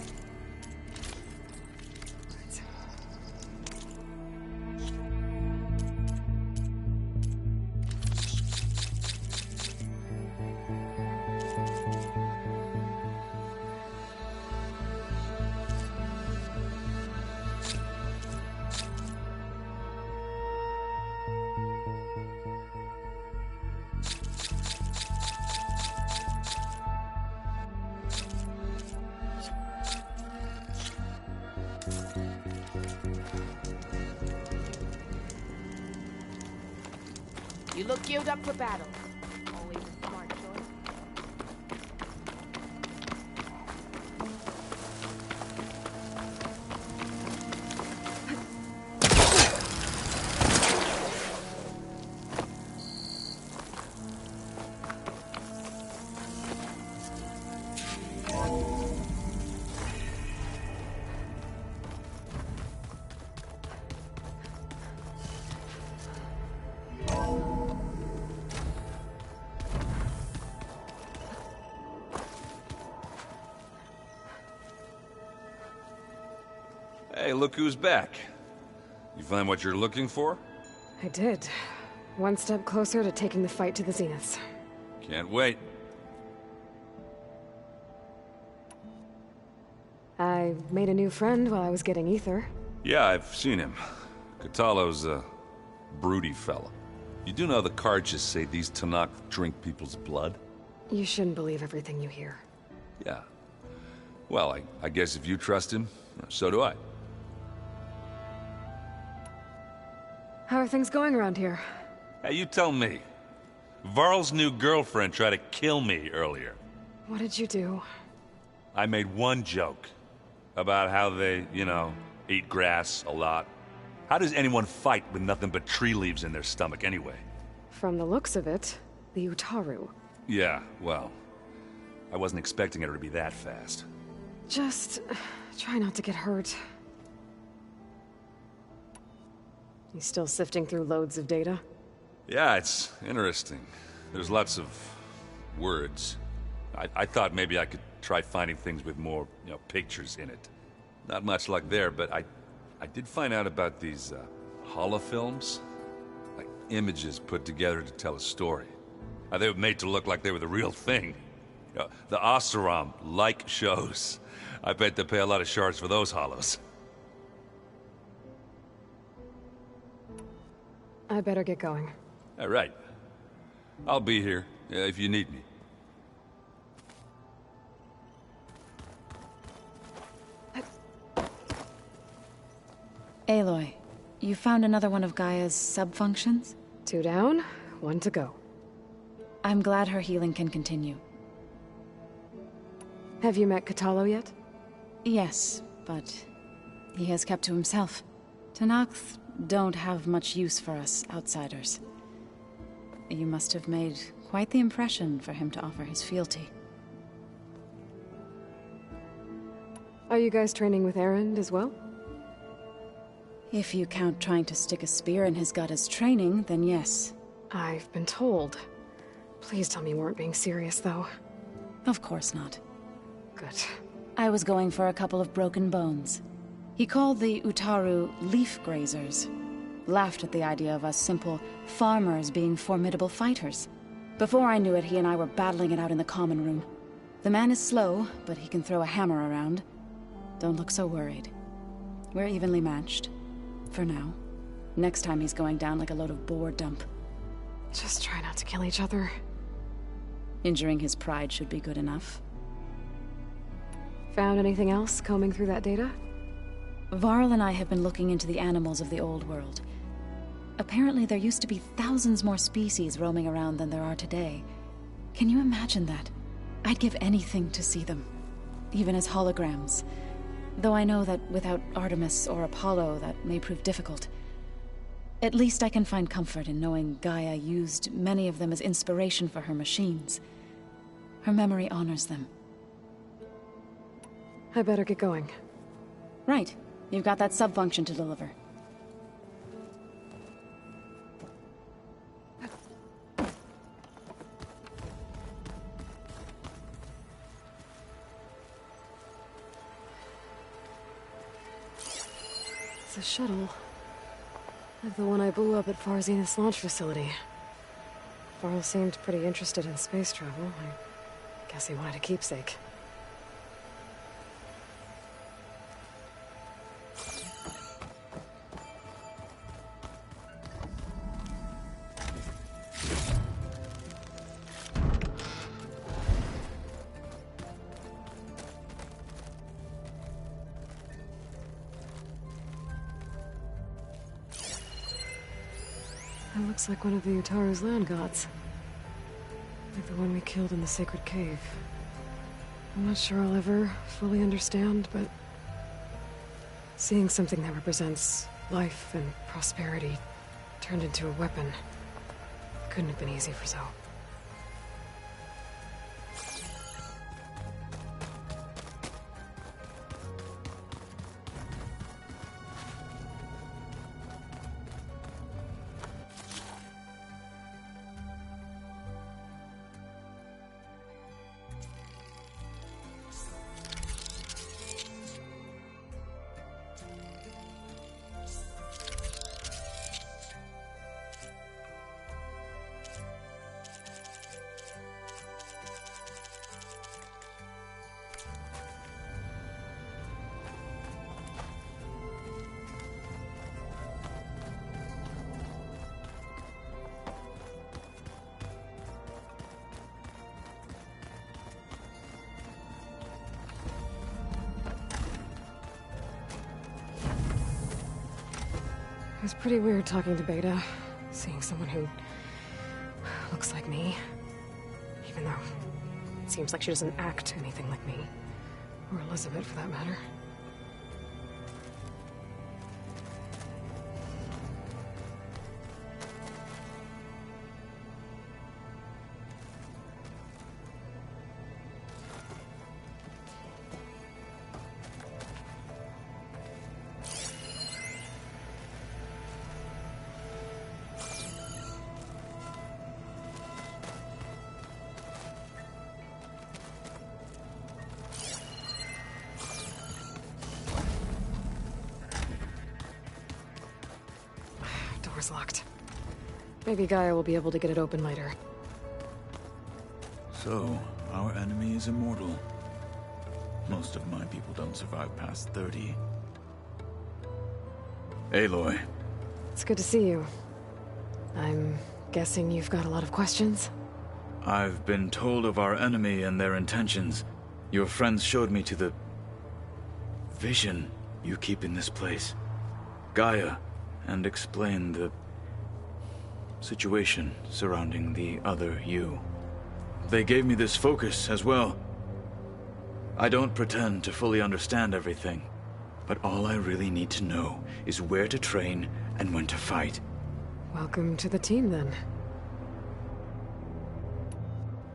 You look geared up for battle. Always a smart choice. Hey, look who's back. You find what you're looking for? I did. One step closer to taking the fight to the Zeniths. Can't wait. I made a new friend while I was getting ether. Yeah, I've seen him. Kotallo's a broody fella. You do know the cards just say these Tenakth drink people's blood? You shouldn't believe everything you hear. Yeah. Well, I guess if you trust him, so do I. How are things going around here? Hey, you tell me. Varl's new girlfriend tried to kill me earlier. What did you do? I made one joke about how they, eat grass a lot. How does anyone fight with nothing but tree leaves in their stomach anyway? From the looks of it, the Utaru. Yeah, well, I wasn't expecting her to be that fast. Just try not to get hurt. You still sifting through loads of data? Yeah, it's interesting. There's lots of words. I thought maybe I could try finding things with more, pictures in it. Not much luck there, but I did find out about these holofilms. Like images put together to tell a story. They were made to look like they were the real thing. The Oseram like shows. I bet they pay a lot of shards for those hollows. I better get going. All right. I'll be here if you need me. Aloy, you found another one of Gaia's sub-functions? 2 down, 1 to go. I'm glad her healing can continue. Have you met Kotallo yet? Yes, but he has kept to himself. Tenakth don't have much use for us outsiders. You must have made quite the impression for him to offer his fealty. Are you guys training with Erend as well? If you count trying to stick a spear in his gut as training, then yes. I've been told. Please tell me you weren't being serious, though. Of course not. Good. I was going for a couple of broken bones. He called the Utaru leaf grazers. Laughed at the idea of us simple farmers being formidable fighters. Before I knew it, he and I were battling it out in the common room. The man is slow, but he can throw a hammer around. Don't look so worried. We're evenly matched. For now. Next time he's going down like a load of boar dump. Just try not to kill each other. Injuring his pride should be good enough. Found anything else combing through that data? Varl and I have been looking into the animals of the old world. Apparently there used to be thousands more species roaming around than there are today. Can you imagine that? I'd give anything to see them. Even as holograms. Though I know that without Artemis or Apollo, that may prove difficult. At least I can find comfort in knowing Gaia used many of them as inspiration for her machines. Her memory honors them. I better get going. Right. You've got that sub-function to deliver. It's a shuttle. Like the one I blew up at Far Zenith's launch facility. Varl seemed pretty interested in space travel. I guess he wanted a keepsake. looks like one of the Utaru's land gods. Like the one we killed in the sacred cave. I'm not sure I'll ever fully understand, but seeing something that represents life and prosperity turned into a weapon couldn't have been easy for Zoe. It was pretty weird talking to Beta, seeing someone who looks like me. Even though it seems like she doesn't act anything like me. Or Elizabeth, for that matter. Door's locked. Maybe Gaia will be able to get it open later. So, our enemy is immortal. Most of my people don't survive past 30. Aloy. It's good to see you. I'm guessing you've got a lot of questions? I've been told of our enemy and their intentions. Your friends showed me to the vision you keep in this place. Gaia, and explained the situation surrounding the other you. They gave me this focus as well. I don't pretend to fully understand everything, but all I really need to know is where to train and when to fight. Welcome to the team, then.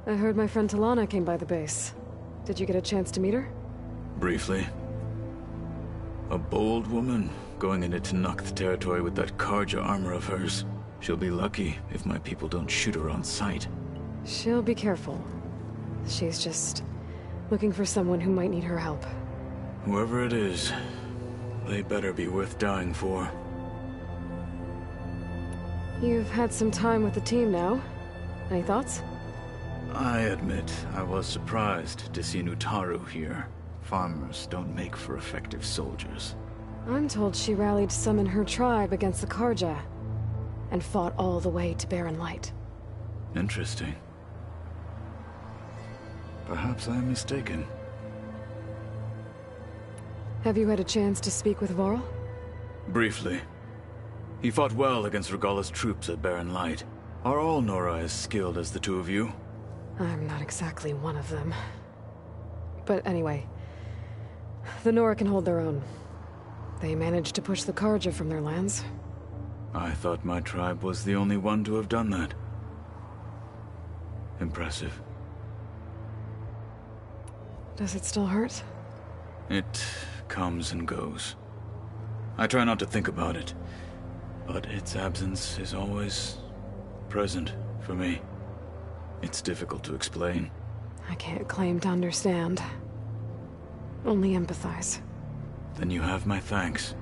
I heard my friend Talana came by the base. Did you get a chance to meet her? Briefly. A bold woman going into Tenakth territory with that Karja armor of hers. She'll be lucky if my people don't shoot her on sight. She'll be careful. She's just looking for someone who might need her help. Whoever it is, they better be worth dying for. You've had some time with the team now. Any thoughts? I admit I was surprised to see Utaru here. Farmers don't make for effective soldiers. I'm told she rallied some in her tribe against the Karja, and fought all the way to Barren Light. Interesting. Perhaps I'm mistaken. Have you had a chance to speak with Varl? Briefly. He fought well against Regalla's troops at Barren Light. Are all Nora as skilled as the two of you? I'm not exactly one of them. But anyway, the Nora can hold their own. They managed to push the Karja from their lands. I thought my tribe was the only one to have done that. Impressive. Does it still hurt? It comes and goes. I try not to think about it, but its absence is always present for me. It's difficult to explain. I can't claim to understand. Only empathize. Then you have my thanks.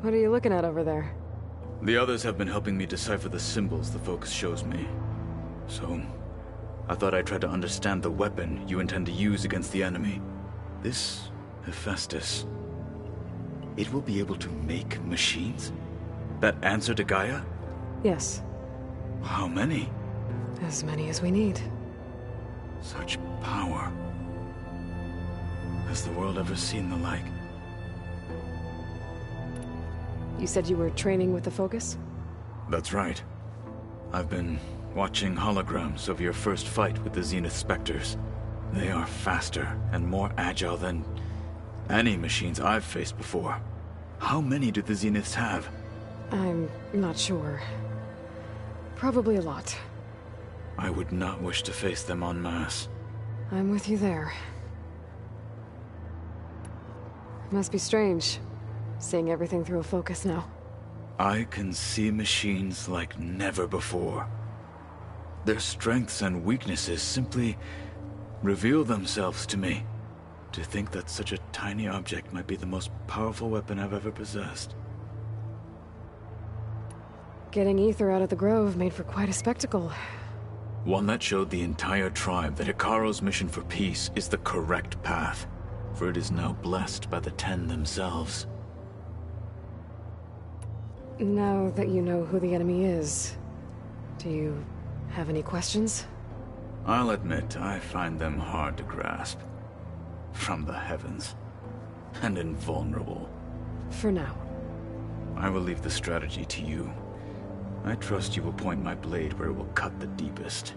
What are you looking at over there? The others have been helping me decipher the symbols the focus shows me. So, I thought I'd try to understand the weapon you intend to use against the enemy. This Hephaestus. It will be able to make machines? That answer to Gaia? Yes. How many? As many as we need. Such power. Has the world ever seen the like? You said you were training with the Focus? That's right. I've been watching holograms of your first fight with the Zenith Spectres. They are faster and more agile than any machines I've faced before. How many do the Zeniths have? I'm not sure. Probably a lot. I would not wish to face them en masse. I'm with you there. Must be strange, seeing everything through a Focus now. I can see machines like never before. Their strengths and weaknesses simply reveal themselves to me. To think that such a tiny object might be the most powerful weapon I've ever possessed. Getting Ether out of the Grove made for quite a spectacle. One that showed the entire tribe that Hekarro's mission for peace is the correct path, for it is now blessed by the Ten themselves. Now that you know who the enemy is, do you have any questions? I'll admit, I find them hard to grasp. From the heavens. And invulnerable. For now. I will leave the strategy to you. I trust you will point my blade where it will cut the deepest.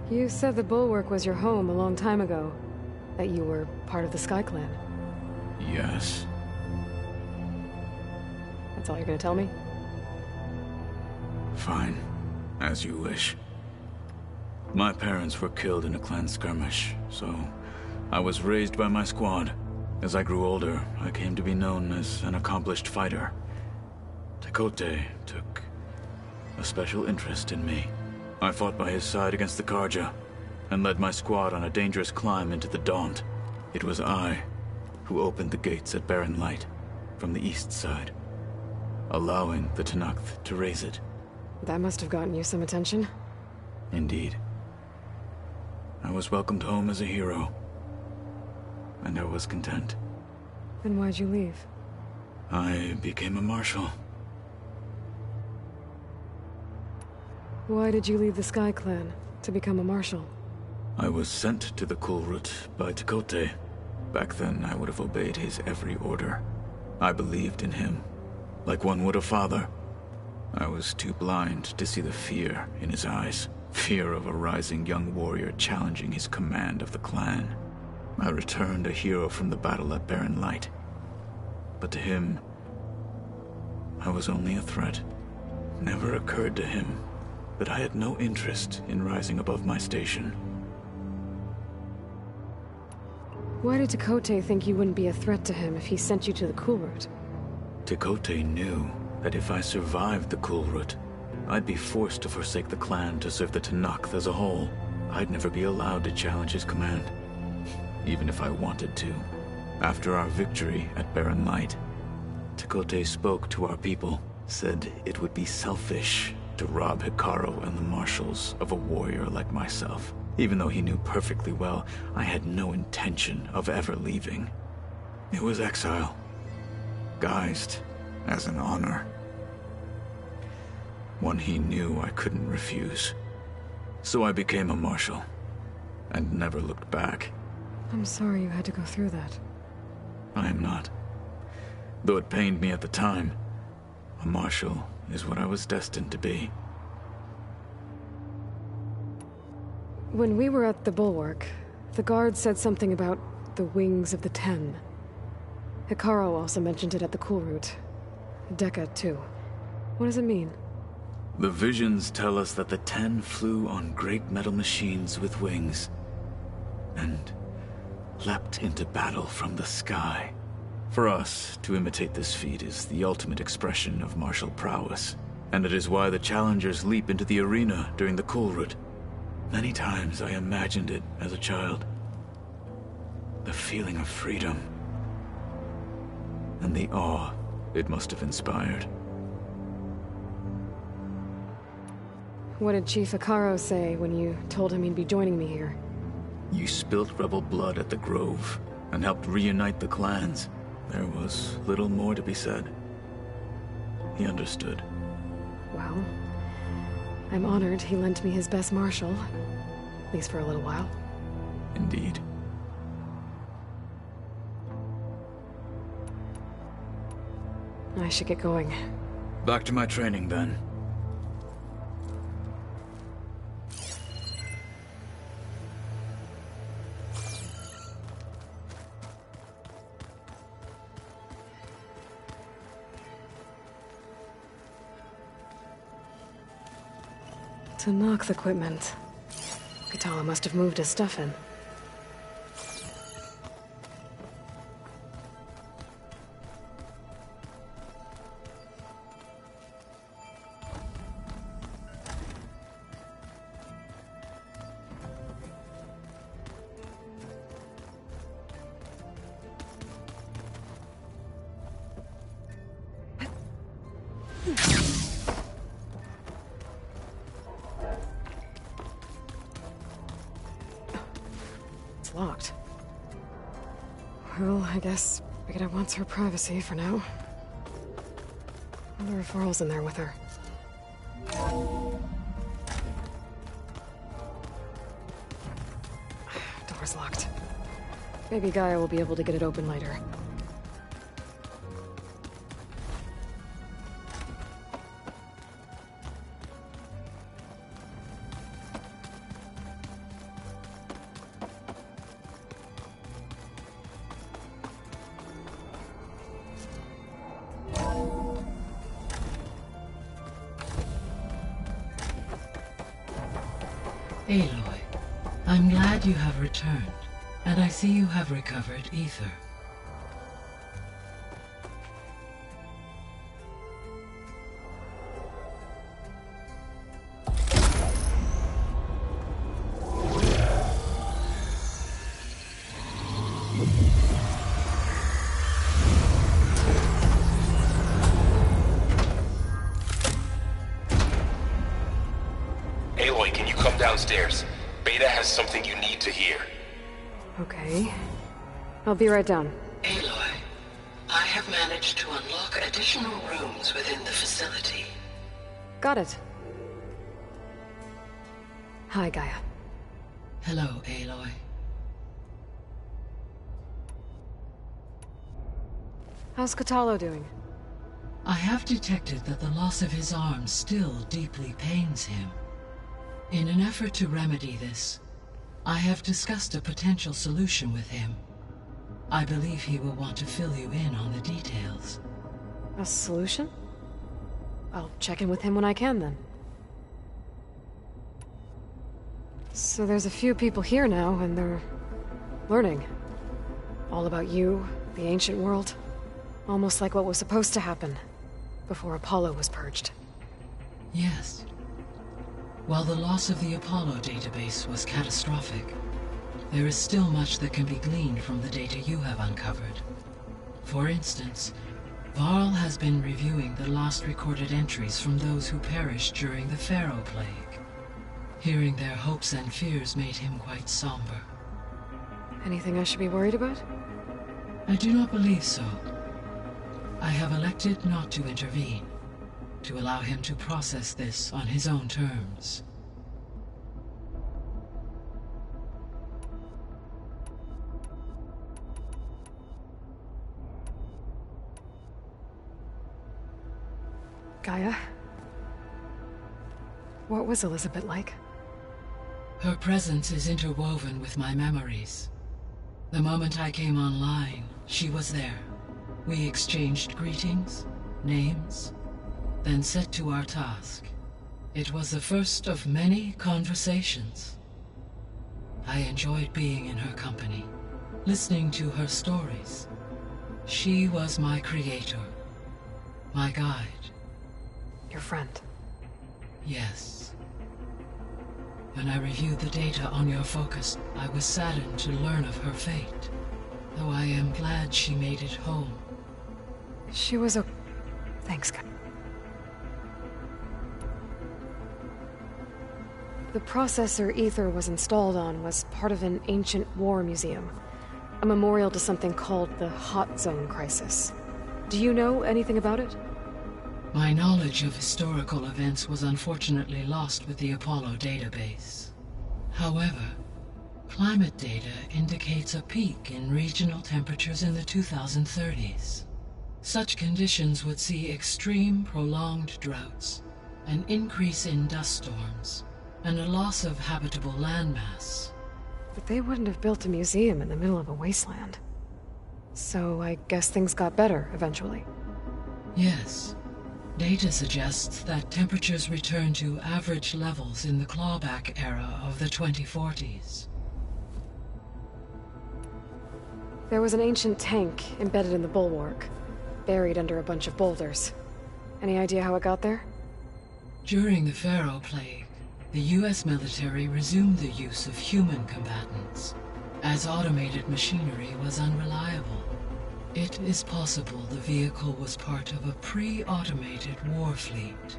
You said the Bulwark was your home a long time ago. That you were part of the Sky Clan. Yes. That's all you're gonna tell me? Fine. As you wish. My parents were killed in a clan skirmish, so I was raised by my squad. As I grew older, I came to be known as an accomplished fighter. Tekotteh took a special interest in me. I fought by his side against the Carja, and led my squad on a dangerous climb into the Daunt. It was I who opened the gates at Barren Light, from the east side, allowing the Tenakth to raise it. That must have gotten you some attention. Indeed. I was welcomed home as a hero, and I was content. Then why'd you leave? I became a marshal. Why did you leave the Sky Clan to become a marshal? I was sent to the Kulrut by Tekotteh. Back then, I would have obeyed his every order. I believed in him, like one would a father. I was too blind to see the fear in his eyes. Fear of a rising young warrior challenging his command of the clan. I returned a hero from the battle at Barren Light. But to him, I was only a threat. Never occurred to him that I had no interest in rising above my station. Why did Tekotteh think you wouldn't be a threat to him if he sent you to the Kulrut? Tekotteh knew that if I survived the Kulrut, I'd be forced to forsake the clan to serve the Tenakth as a whole. I'd never be allowed to challenge his command, even if I wanted to. After our victory at Barren Light, Tekotteh spoke to our people, said it would be selfish to rob Hekarro and the Marshals of a warrior like myself. Even though he knew perfectly well I had no intention of ever leaving. It was exile, guised as an honor. One he knew I couldn't refuse. So I became a marshal, and never looked back. I'm sorry you had to go through that. I am not. Though it pained me at the time, a marshal is what I was destined to be. When we were at the Bulwark, the guard said something about the Wings of the Ten. Hekarro also mentioned it at the Kulrut. Dekka, too. What does it mean? The visions tell us that the Ten flew on great metal machines with wings, and leapt into battle from the sky. For us, to imitate this feat is the ultimate expression of martial prowess, and it is why the challengers leap into the arena during the Kulrut. Many times I imagined it as a child. The feeling of freedom, and the awe it must have inspired. What did Chief Hekarro say when you told him he'd be joining me here? You spilt rebel blood at the Grove, and helped reunite the clans. There was little more to be said. He understood. Well, I'm honored he lent me his best marshal. At least for a little while. Indeed. I should get going. Back to my training, then. Tenakth equipment. Kotallo must have moved his stuff in. Locked. Well, I guess Beta wants her privacy for now. I wonder if Varl's in there with her. Door's locked. Maybe Gaia will be able to get it open later. Aloy, I'm glad you have returned, and I see you have recovered Ether. Aloy, can you come downstairs? Beta has something you need to hear. Okay. I'll be right down. Aloy, I have managed to unlock additional rooms within the facility. Got it. Hi, Gaia. Hello, Aloy. How's Kotallo doing? I have detected that the loss of his arm still deeply pains him. In an effort to remedy this, I have discussed a potential solution with him. I believe he will want to fill you in on the details. A solution? I'll check in with him when I can, then. So there's a few people here now, and they're learning. All about you, the ancient world. Almost like what was supposed to happen before Apollo was purged. Yes. While the loss of the Apollo database was catastrophic, there is still much that can be gleaned from the data you have uncovered. For instance, Varl has been reviewing the last recorded entries from those who perished during the Pharaoh Plague. Hearing their hopes and fears made him quite somber. Anything I should be worried about? I do not believe so. I have elected not to intervene, to allow him to process this on his own terms. Gaia? What was Elizabeth like? Her presence is interwoven with my memories. The moment I came online, she was there. We exchanged greetings, names, then set to our task. It was the first of many conversations. I enjoyed being in her company, listening to her stories. She was my creator, my guide. Your friend? Yes. When I reviewed the data on your focus, I was saddened to learn of her fate, though I am glad she made it home. She was a... Thanks, Gaia. The processor Ether was installed on was part of an ancient war museum. A memorial to something called the Hot Zone Crisis. Do you know anything about it? My knowledge of historical events was unfortunately lost with the Apollo database. However, Climate data indicates a peak in regional temperatures in the 2030s. Such conditions would see extreme, prolonged droughts, an increase in dust storms, and a loss of habitable landmass. But they wouldn't have built a museum in the middle of a wasteland. So I guess things got better eventually. Yes. Data suggests that temperatures returned to average levels in the clawback era of the 2040s. There was an ancient tank embedded in the bulwark, buried under a bunch of boulders. Any idea how it got there? During the Pharaoh Plague, the US military resumed the use of human combatants, as automated machinery was unreliable. It is possible the vehicle was part of a pre-automated war fleet.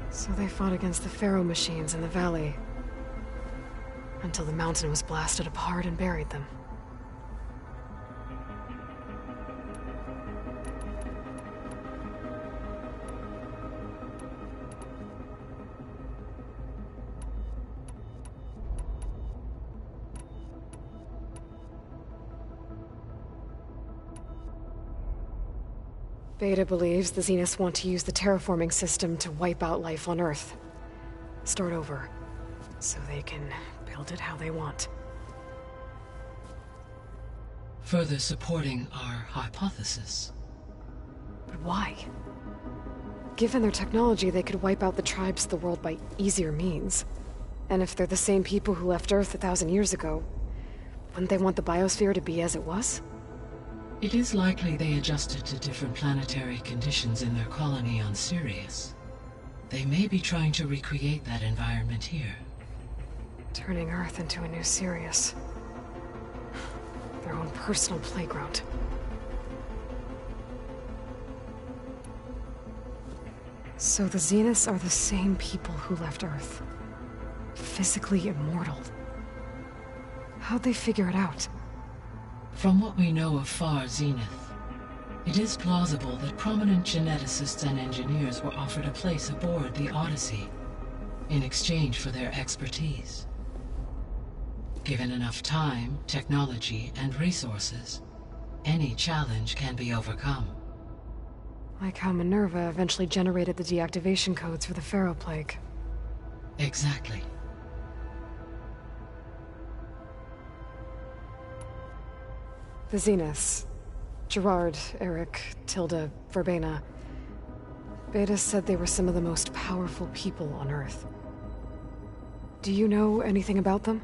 So they fought against the Pharaoh machines in the valley, until the mountain was blasted apart and buried them. Beta believes the Zeniths want to use the terraforming system to wipe out life on Earth. Start over, so they can build it how they want. Further supporting our hypothesis. But why? Given their technology, they could wipe out the tribes of the world by easier means. And if they're the same people who left Earth 1,000 years ago, wouldn't they want the biosphere to be as it was? It is likely they adjusted to different planetary conditions in their colony on Sirius. They may be trying to recreate that environment here. Turning Earth into a new Sirius. Their own personal playground. So the Zeniths are the same people who left Earth. Physically immortal. How'd they figure it out? From what we know of Far Zenith, it is plausible that prominent geneticists and engineers were offered a place aboard the Odyssey in exchange for their expertise. Given enough time, technology, and resources, any challenge can be overcome. Like how Minerva eventually generated the deactivation codes for the Pharaoh Plague. Exactly. The Zeniths. Gerard, Eric, Tilda, Verbena. Beta said they were some of the most powerful people on Earth. Do you know anything about them?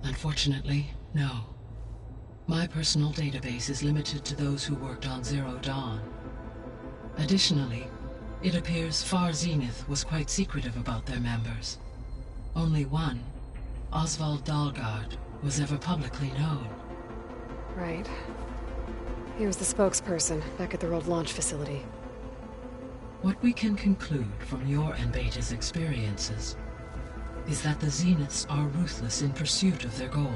Unfortunately, no. My personal database is limited to those who worked on Zero Dawn. Additionally, it appears Far Zenith was quite secretive about their members. Only one, Oswald Dahlgard, was ever publicly known. Right. He was the spokesperson back at the World Launch Facility. What we can conclude from your and Beta's experiences is that the Zeniths are ruthless in pursuit of their goal.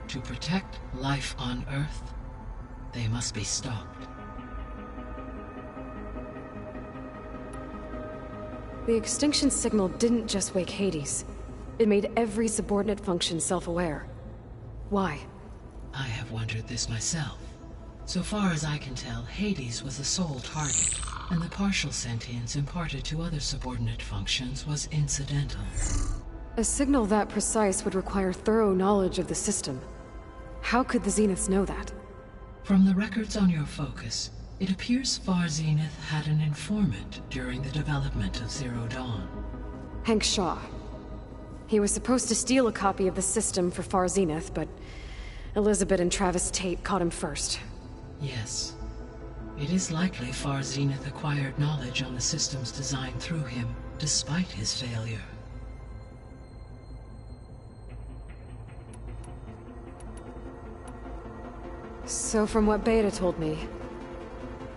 To protect life on Earth, they must be stopped. The extinction signal didn't just wake Hades. It made every subordinate function self-aware. Why? I have wondered this myself. So far as I can tell, Hades was the sole target, and the partial sentience imparted to other subordinate functions was incidental. A signal that precise would require thorough knowledge of the system. How could the Zeniths know that? From the records on your focus, it appears Far Zenith had an informant during the development of Zero Dawn. Hank Shaw. He was supposed to steal a copy of the system for Far Zenith, but Elizabeth and Travis Tate caught him first. Yes. It is likely Far Zenith acquired knowledge on the systems designed through him, despite his failure. So from what Beta told me,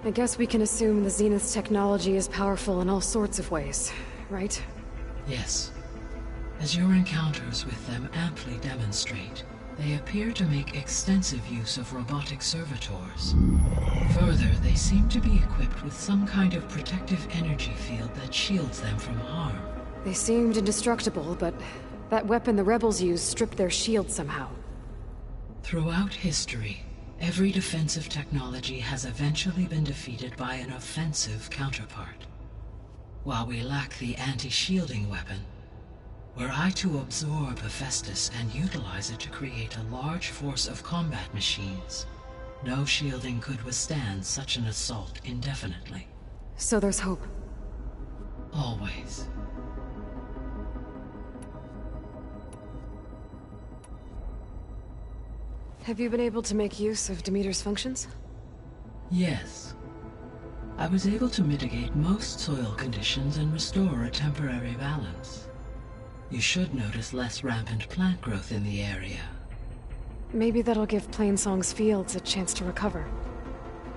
I guess we can assume the Zenith's technology is powerful in all sorts of ways, right? Yes. As your encounters with them amply demonstrate, they appear to make extensive use of robotic servitors. Further, they seem to be equipped with some kind of protective energy field that shields them from harm. They seemed indestructible, but That weapon the rebels used stripped their shield somehow. Throughout history, every defensive technology has eventually been defeated by an offensive counterpart. While we lack the anti-shielding weapon, were I to absorb Hephaestus and utilize it to create a large force of combat machines, no shielding could withstand such an assault indefinitely. So there's hope. Always. Have you been able to make use of Demeter's functions? Yes. I was able to mitigate most soil conditions and restore a temporary balance. You should notice less rampant plant growth in the area. Maybe that'll give Plainsong's fields a chance to recover.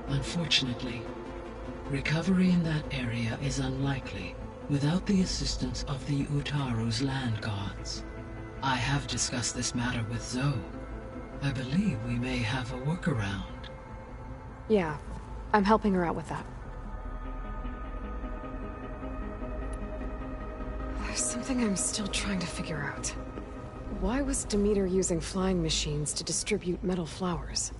Unfortunately, recovery in that area is unlikely without the assistance of the Utaru's land gods. I have discussed this matter with Zoe. I believe we may have a workaround. Yeah, I'm helping her out with that. There's something I'm still trying to figure out. Why was Demeter using flying machines to distribute metal flowers?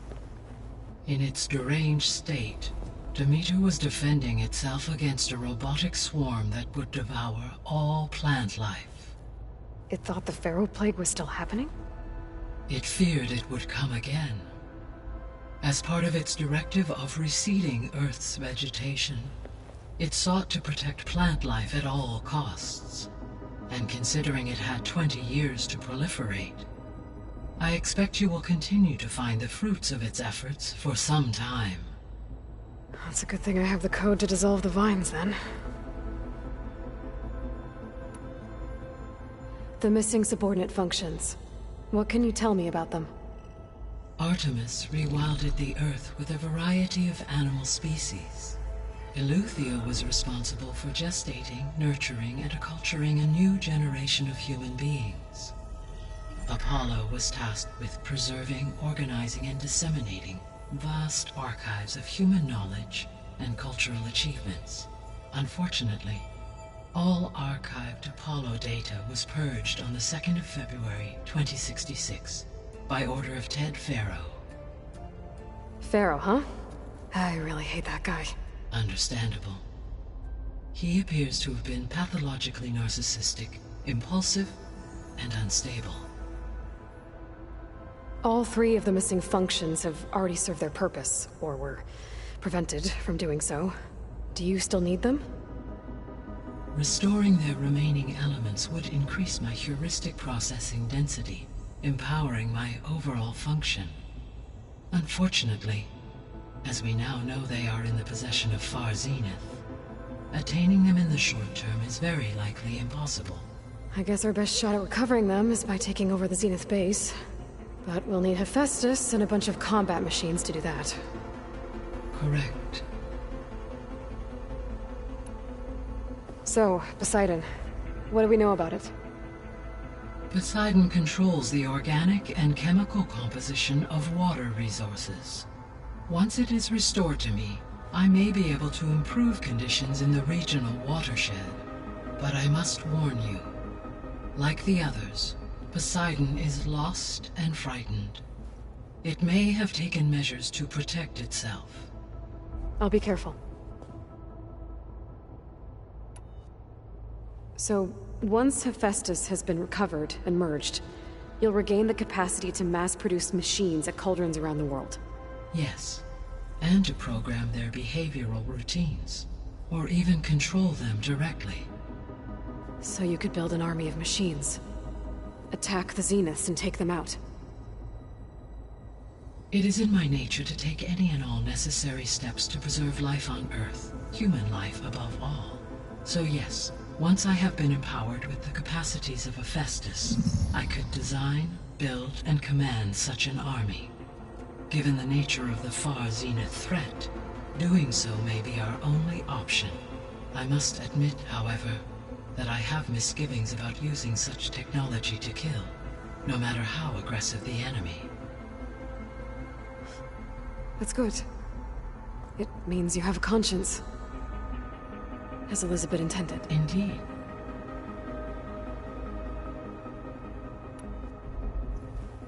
In its deranged state, Demeter was defending itself against a robotic swarm that would devour all plant life. It thought the Pharaoh Plague was still happening? It feared it would come again. As part of its directive of reseeding Earth's vegetation, it sought to protect plant life at all costs. And considering it had 20 years to proliferate, I expect you will continue to find the fruits of its efforts for some time. That's a good thing I have the code to dissolve the vines, then. The missing subordinate functions. What can you tell me about them? Artemis rewilded the Earth with a variety of animal species. Eleuthia was responsible for gestating, nurturing, and acculturating a new generation of human beings. Apollo was tasked with preserving, organizing, and disseminating vast archives of human knowledge and cultural achievements. Unfortunately, all archived Apollo data was purged on the 2nd of February, 2066, by order of Ted Faro. Pharaoh, huh? I really hate that guy. Understandable. He appears to have been pathologically narcissistic, impulsive, and unstable. All 3 of the missing functions have already served their purpose, or were prevented from doing so. Do you still need them? Restoring their remaining elements would increase my heuristic processing density, empowering my overall function. Unfortunately, as we now know they are in the possession of Far Zenith, attaining them in the short term is very likely impossible. I guess our best shot at recovering them is by taking over the Zenith base. But we'll need Hephaestus and a bunch of combat machines to do that. Correct. So, Poseidon. What do we know about it? Poseidon controls the organic and chemical composition of water resources. Once it is restored to me, I may be able to improve conditions in the regional watershed. But I must warn you, like the others, Poseidon is lost and frightened. It may have taken measures to protect itself. I'll be careful. So, once Hephaestus has been recovered and merged, you'll regain the capacity to mass-produce machines at cauldrons around the world. Yes, and to program their behavioral routines, or even control them directly. So you could build an army of machines. Attack the Zeniths and take them out. It is in my nature to take any and all necessary steps to preserve life on Earth, human life above all. So yes, once I have been empowered with the capacities of Hephaestus, I could design, build, and command such an army. Given the nature of the Far Zenith threat, doing so may be our only option. I must admit, however, that I have misgivings about using such technology to kill, no matter how aggressive the enemy. That's good. It means you have a conscience. As Elizabeth intended. Indeed.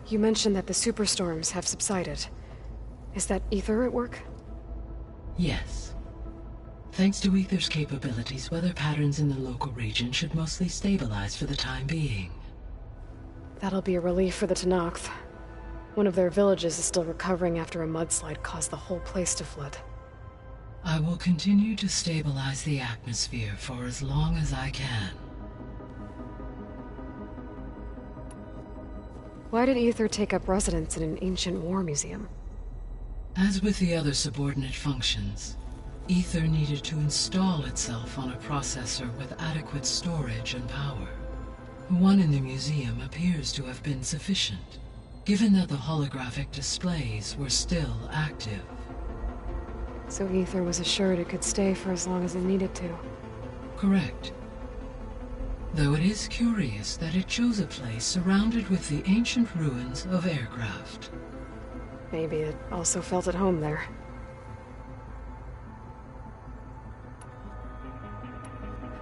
You mentioned that the superstorms have subsided. Is that Aether at work? Yes. Thanks to Aether's capabilities, weather patterns in the local region should mostly stabilize for the time being. That'll be a relief for the Tenakth. One of their villages is still recovering after a mudslide caused the whole place to flood. I will continue to stabilize the atmosphere for as long as I can. Why did Aether take up residence in an ancient war museum? As with the other subordinate functions, Aether needed to install itself on a processor with adequate storage and power. The one in the museum appears to have been sufficient, given that the holographic displays were still active. So Aether was assured it could stay for as long as it needed to. Correct. Though it is curious that it chose a place surrounded with the ancient ruins of aircraft. Maybe it also felt at home there.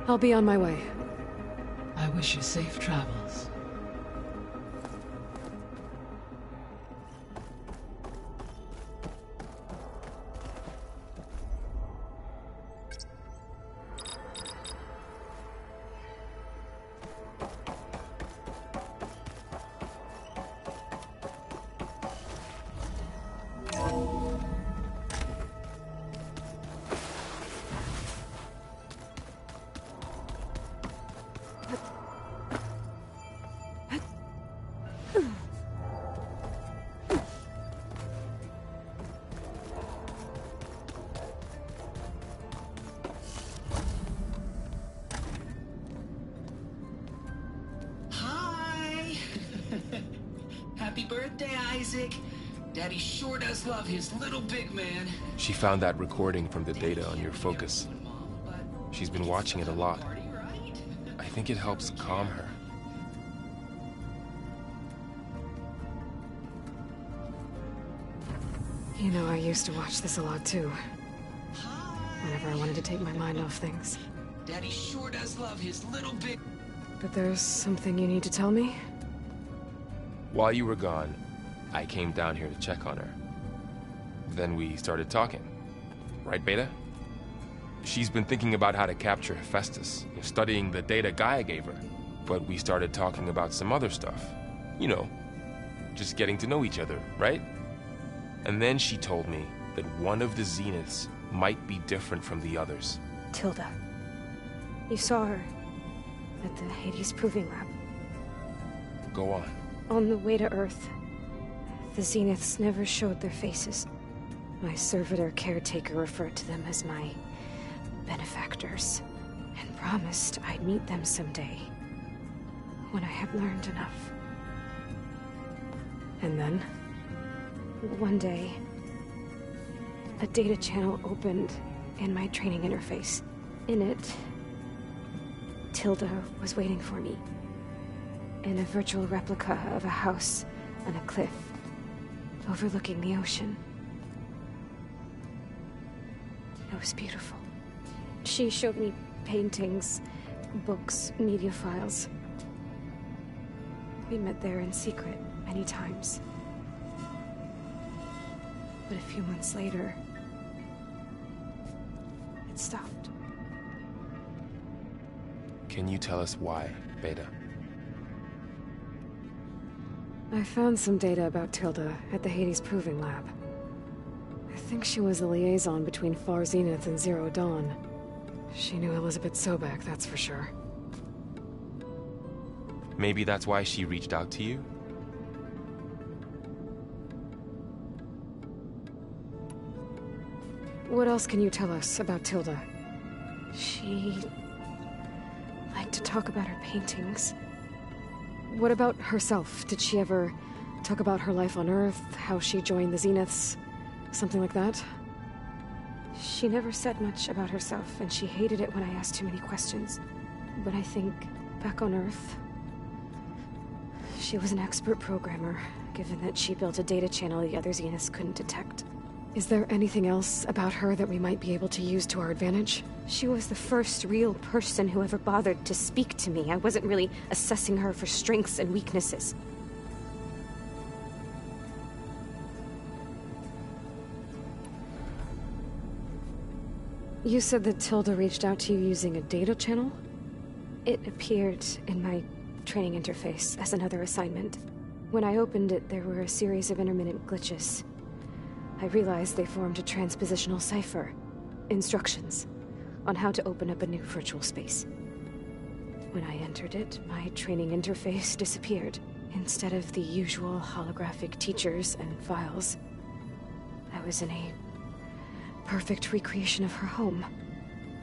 I'll be on my way. I wish you safe travels. Happy birthday, Isaac. Daddy sure does love his little big man. She found that recording from the data on your focus. She's been watching it a lot. I think it helps calm her. You know, I used to watch this a lot too. Whenever I wanted to take my mind off things. Daddy sure does love his little big... But there's something you need to tell me? While you were gone, I came down here to check on her. Then we started talking. Right, Beta? She's been thinking about how to capture Hephaestus, studying the data Gaia gave her. But we started talking about some other stuff. You know, just getting to know each other, right? And then she told me that one of the Zeniths might be different from the others. Tilda. You saw her at the Hades Proving Lab. Go on. On the way to Earth, the Zeniths never showed their faces. My servitor caretaker referred to them as my benefactors, and promised I'd meet them someday, when I had learned enough. And then? One day, a data channel opened in my training interface. In it, Tilda was waiting for me. In a virtual replica of a house on a cliff overlooking the ocean. It was beautiful. She showed me paintings, books, media files. We met there in secret many times. But a few months later, it stopped. Can you tell us why, Beta? I found some data about Tilda at the Hades Proving Lab. I think she was a liaison between Far Zenith and Zero Dawn. She knew Elizabeth Sobek, that's for sure. Maybe that's why she reached out to you? What else can you tell us about Tilda? She liked to talk about her paintings. What about herself? Did she ever talk about her life on Earth, how she joined the Zeniths? Something like that? She never said much about herself, and she hated it when I asked too many questions. But I think, back on Earth, she was an expert programmer, given that she built a data channel the other Zeniths couldn't detect. Is there anything else about her that we might be able to use to our advantage? She was the first real person who ever bothered to speak to me. I wasn't really assessing her for strengths and weaknesses. You said that Tilda reached out to you using a data channel? It appeared in my training interface as another assignment. When I opened it, there were a series of intermittent glitches. I realized they formed a transpositional cipher. Instructions on how to open up a new virtual space. When I entered it, my training interface disappeared. Instead of the usual holographic teachers and files, I was in a perfect recreation of her home.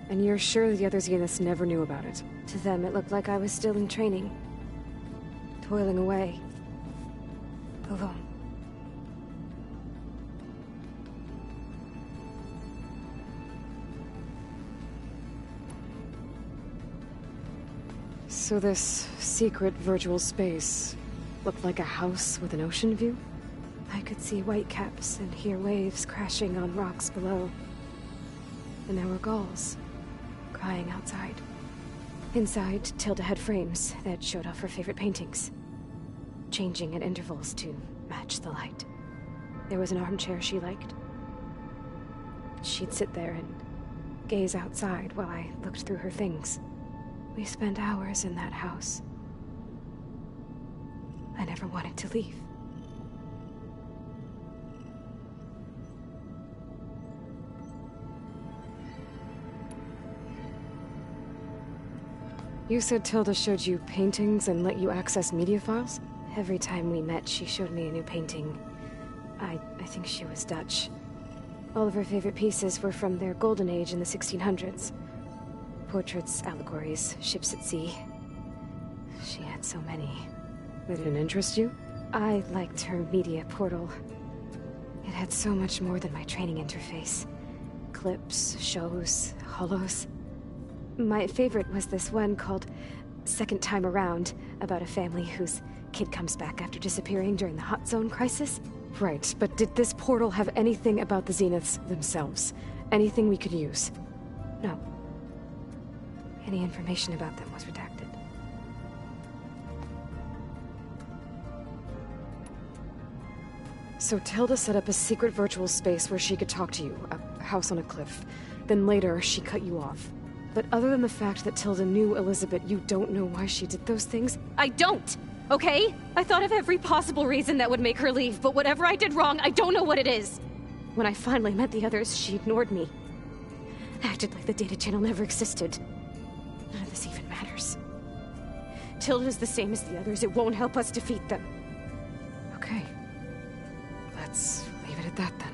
And you're sure the other Zeniths never knew about it? To them, it looked like I was still in training. Toiling away. Alone. So this secret virtual space looked like a house with an ocean view? I could see whitecaps and hear waves crashing on rocks below. And there were gulls crying outside. Inside, Tilda had frames that showed off her favorite paintings, changing at intervals to match the light. There was an armchair she liked. She'd sit there and gaze outside while I looked through her things. We spent hours in that house. I never wanted to leave. You said Tilda showed you paintings and let you access media files? Every time we met, she showed me a new painting. I think she was Dutch. All of her favorite pieces were from their golden age in the 1600s. Portraits, allegories, ships at sea. She had so many. They didn't interest you? I liked her media portal. It had so much more than my training interface. Clips, shows, holos. My favorite was this one called Second Time Around, about a family whose kid comes back after disappearing during the Hot Zone crisis. Right, but did this portal have anything about the Zeniths themselves? Anything we could use? No. Any information about them was redacted. So Tilda set up a secret virtual space where she could talk to you, a house on a cliff. Then later, she cut you off. But other than the fact that Tilda knew Elizabeth, you don't know why she did those things? I don't! Okay? I thought of every possible reason that would make her leave, but whatever I did wrong, I don't know what it is. When I finally met the others, she ignored me. Acted like the data channel never existed. None of this even matters. Tilda's the same as the others. It won't help us defeat them. Okay. Let's leave it at that then.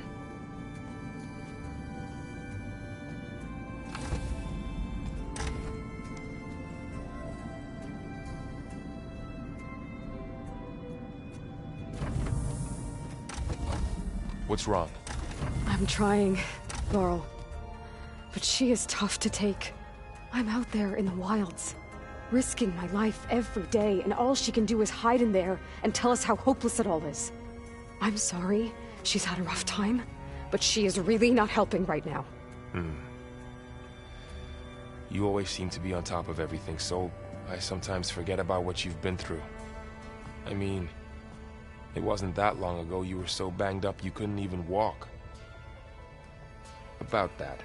What's wrong? I'm trying, Varl. But she is tough to take. I'm out there in the wilds, risking my life every day, and all she can do is hide in there and tell us how hopeless it all is. I'm sorry, she's had a rough time, but she is really not helping right now. You always seem to be on top of everything, so I sometimes forget about what you've been through. I mean, it wasn't that long ago you were so banged up you couldn't even walk. About that.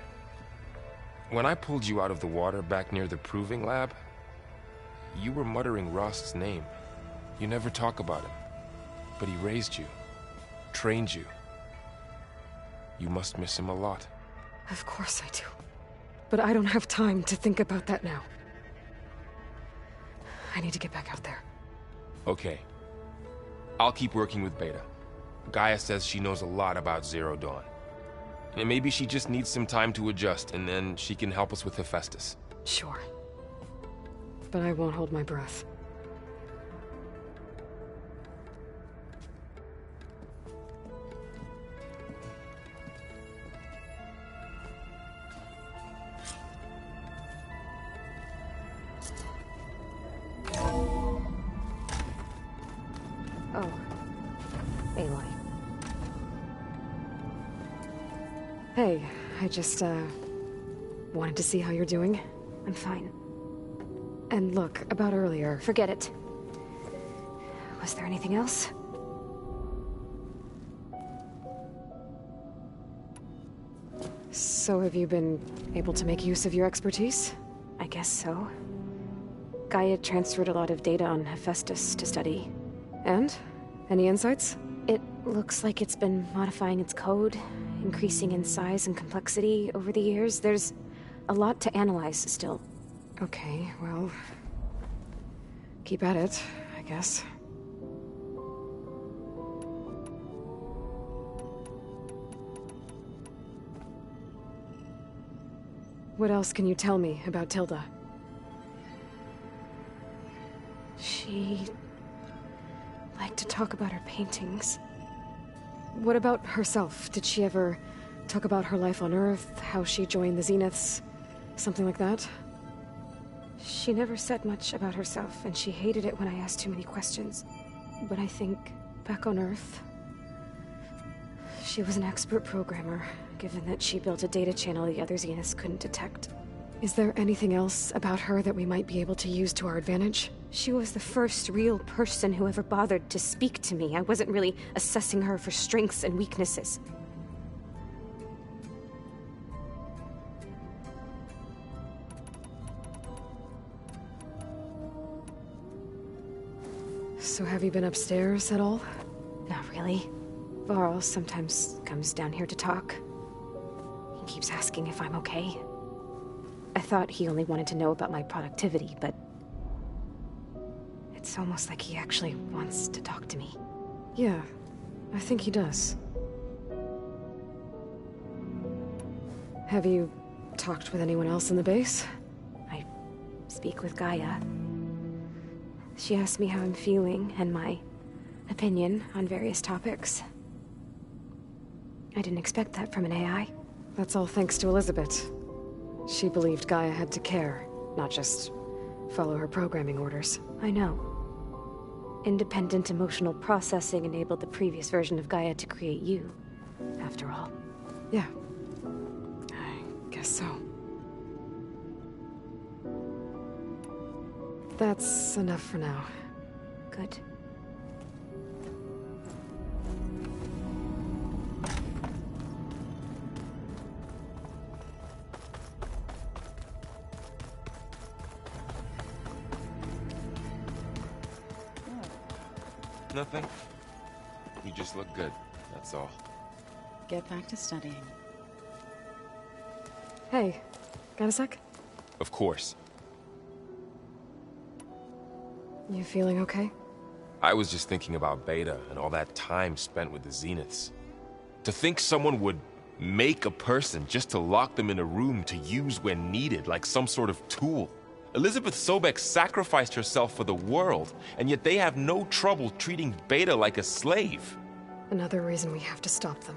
When I pulled you out of the water back near the proving lab, you were muttering Rost's name. You never talk about him. But he raised you, trained you. You must miss him a lot. Of course I do. But I don't have time to think about that now. I need to get back out there. Okay. I'll keep working with Beta. Gaia says she knows a lot about Zero Dawn. And maybe she just needs some time to adjust, and then she can help us with Hephaestus. Sure. But I won't hold my breath. Oh. Aloy. Hey, I just, wanted to see how you're doing. I'm fine. And look, about earlier... Forget it. Was there anything else? So have you been able to make use of your expertise? I guess so. Gaia transferred a lot of data on Hephaestus to study. And? Any insights? It looks like it's been modifying its code, increasing in size and complexity over the years. There's a lot to analyze still. Okay, well... keep at it, I guess. What else can you tell me about Tilda? She liked to talk about her paintings. What about herself? Did she ever talk about her life on Earth, how she joined the Zeniths, something like that? She never said much about herself, and she hated it when I asked too many questions. But I think, back on Earth, she was an expert programmer, given that she built a data channel the other Zeniths couldn't detect. Is there anything else about her that we might be able to use to our advantage? She was the first real person who ever bothered to speak to me. I wasn't really assessing her for strengths and weaknesses. So have you been upstairs at all? Not really. Varl sometimes comes down here to talk. He keeps asking if I'm okay. I thought he only wanted to know about my productivity, but... it's almost like he actually wants to talk to me. Yeah, I think he does. Have you talked with anyone else in the base? I speak with Gaia. She asked me how I'm feeling and my opinion on various topics. I didn't expect that from an AI. That's all thanks to Elizabeth. She believed Gaia had to care, not just follow her programming orders. I know. Independent emotional processing enabled the previous version of Gaia to create you, after all. Yeah. I guess so. That's enough for now. Good. Nothing. You just look good, that's all. Get back to studying. Hey, got a sec? Of course. You feeling okay? I was just thinking about Beta and all that time spent with the Zeniths. To think someone would make a person just to lock them in a room to use when needed, like some sort of tool. Elizabeth Sobek sacrificed herself for the world, and yet they have no trouble treating Beta like a slave. Another reason we have to stop them.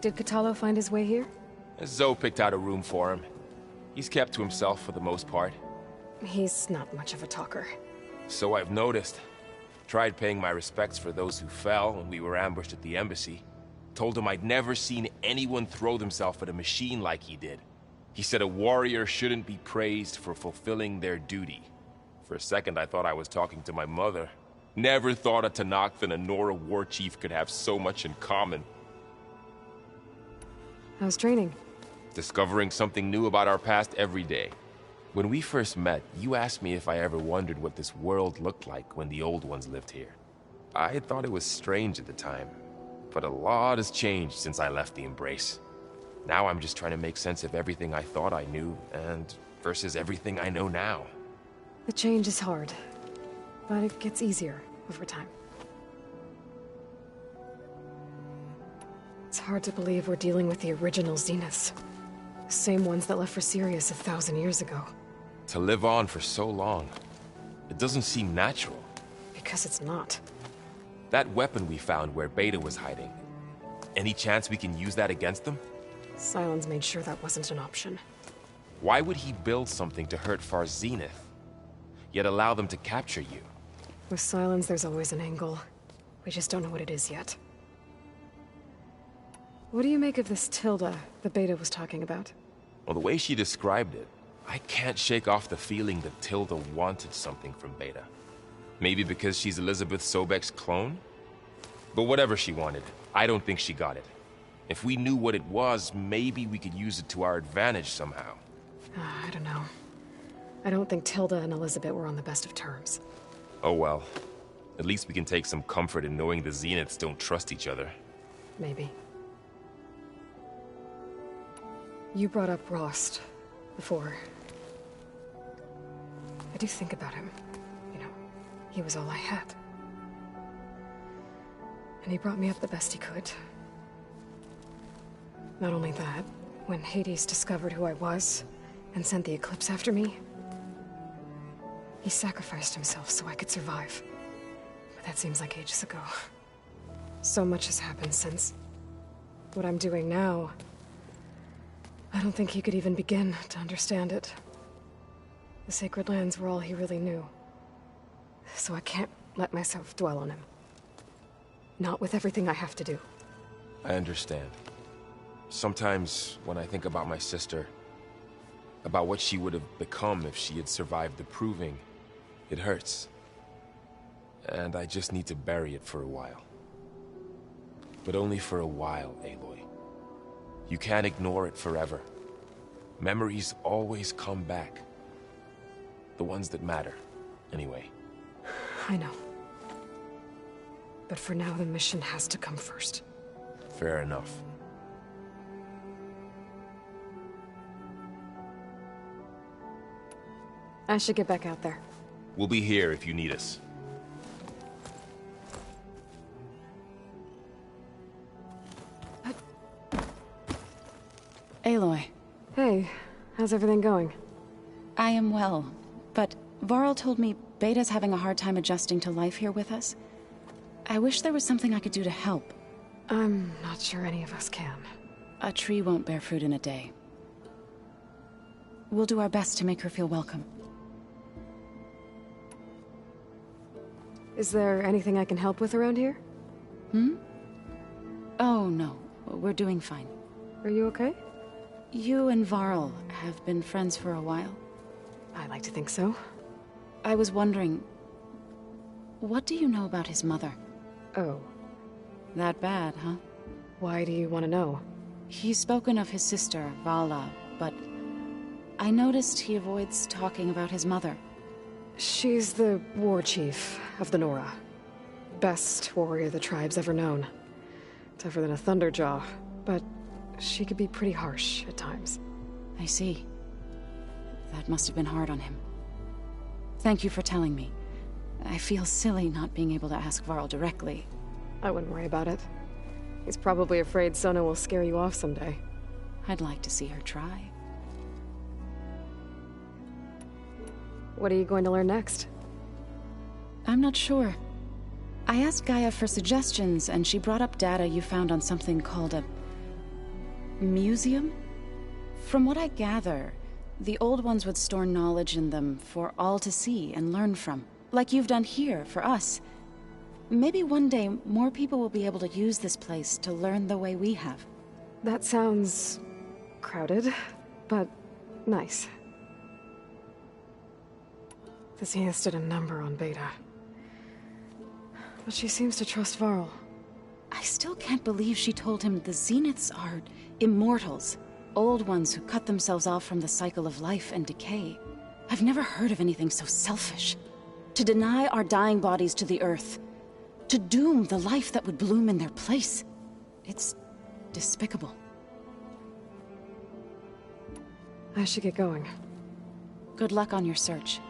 Did Kotallo find his way here? Zoe picked out a room for him. He's kept to himself for the most part. He's not much of a talker. So I've noticed. Tried paying my respects for those who fell when we were ambushed at the embassy. Told him I'd never seen anyone throw themselves at a machine like he did. He said a warrior shouldn't be praised for fulfilling their duty. For a second I thought I was talking to my mother. Never thought a Tenakth and a Nora war chief could have so much in common. How's training? Discovering something new about our past every day. When we first met, you asked me if I ever wondered what this world looked like when the old ones lived here. I had thought it was strange at the time, but a lot has changed since I left the Embrace. Now I'm just trying to make sense of everything I thought I knew, and versus everything I know now. The change is hard, but it gets easier over time. It's hard to believe we're dealing with the original Zeniths. The same ones that left for Sirius 1,000 years ago. To live on for so long, it doesn't seem natural. Because it's not. That weapon we found where Beta was hiding, any chance we can use that against them? Sylens made sure that wasn't an option. Why would he build something to hurt Far Zenith, yet allow them to capture you? With Sylens, there's always an angle. We just don't know what it is yet. What do you make of this Tilda that Beta was talking about? Well, the way she described it, I can't shake off the feeling that Tilda wanted something from Beta. Maybe because she's Elizabeth Sobek's clone? But whatever she wanted, I don't think she got it. If we knew what it was, maybe we could use it to our advantage somehow. I don't know. I don't think Tilda and Elizabeth were on the best of terms. Oh well. At least we can take some comfort in knowing the Zeniths don't trust each other. Maybe. You brought up Rost before. I do think about him. You know, he was all I had. And he brought me up the best he could. Not only that, when Hades discovered who I was and sent the Eclipse after me, he sacrificed himself so I could survive. But that seems like ages ago. So much has happened since. What I'm doing now, I don't think he could even begin to understand it. The Sacred Lands were all he really knew. So I can't let myself dwell on him. Not with everything I have to do. I understand. Sometimes, when I think about my sister, about what she would have become if she had survived the Proving, it hurts. And I just need to bury it for a while. But only for a while, Aloy. You can't ignore it forever. Memories always come back. The ones that matter, anyway. I know. But for now, the mission has to come first. Fair enough. I should get back out there. We'll be here if you need us. Aloy. Hey, how's everything going? I am well, but Varl told me Beta's having a hard time adjusting to life here with us. I wish there was something I could do to help. I'm not sure any of us can. A tree won't bear fruit in a day. We'll do our best to make her feel welcome. Is there anything I can help with around here? Oh, no. We're doing fine. Are you okay? You and Varl have been friends for a while. I like to think so. I was wondering, what do you know about his mother? Oh. That bad, huh? Why do you want to know? He's spoken of his sister, Vala, but I noticed he avoids talking about his mother. She's the war chief of the Nora. Best warrior the tribe's ever known. Tougher than a Thunderjaw, but she could be pretty harsh at times. I see. That must have been hard on him. Thank you for telling me. I feel silly not being able to ask Varl directly. I wouldn't worry about it. He's probably afraid Sona will scare you off someday. I'd like to see her try. What are you going to learn next? I'm not sure. I asked Gaia for suggestions, and she brought up data you found on something called a museum? From what I gather, the old ones would store knowledge in them for all to see and learn from. Like you've done here, for us. Maybe one day, more people will be able to use this place to learn the way we have. That sounds crowded, but nice. The Zeniths did a number on Beta. But she seems to trust Varl. I still can't believe she told him the Zeniths are immortals. Old ones who cut themselves off from the cycle of life and decay. I've never heard of anything so selfish. To deny our dying bodies to the earth. To doom the life that would bloom in their place. It's despicable. I should get going. Good luck on your search.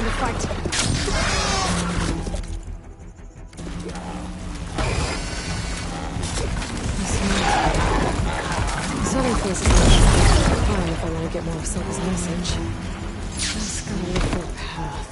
time to fight. This other place is fine if I want to get more of Silva's message. Just gotta look for a path.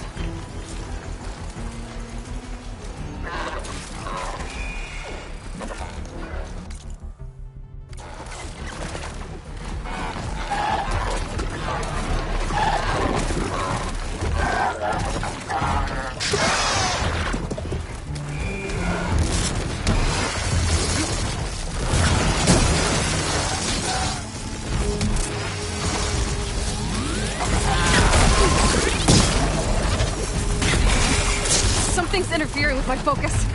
Something's interfering with my focus.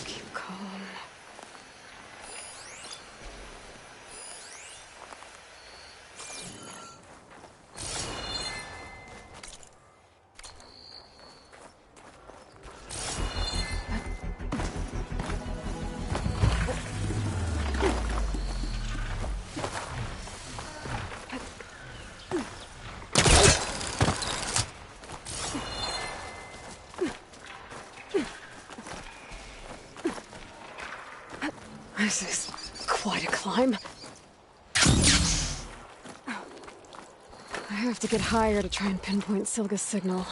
Keep calm. This is quite a climb. I have to get higher to try and pinpoint Silga's signal.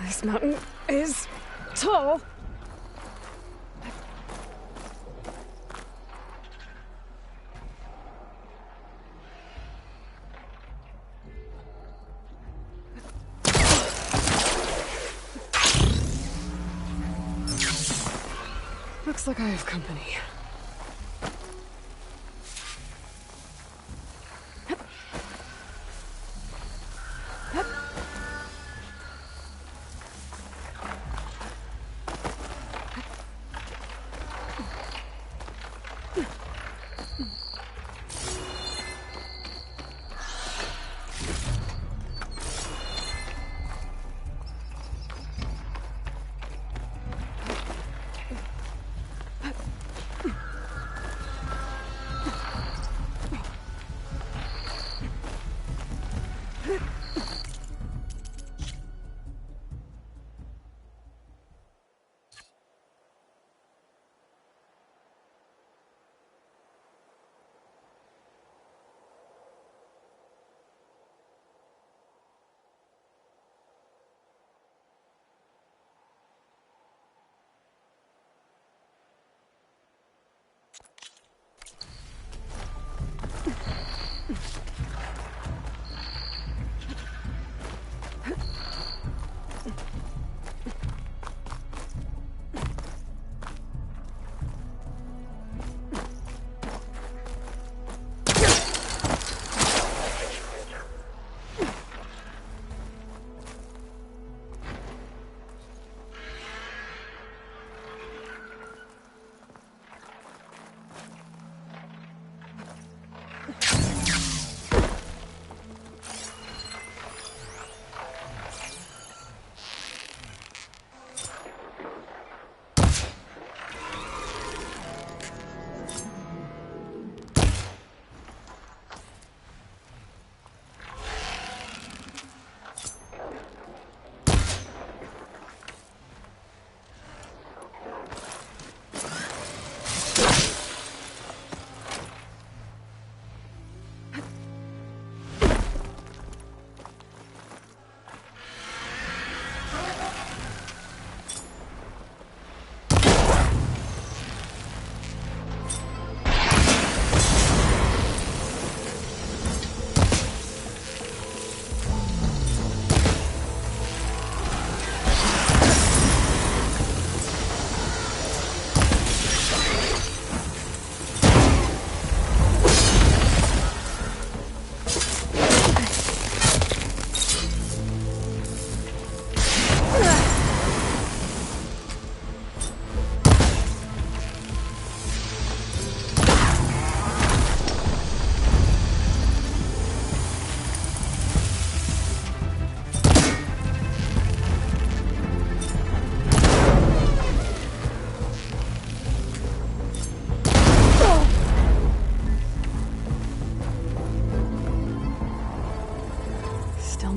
This mountain is tall. Looks like I have company.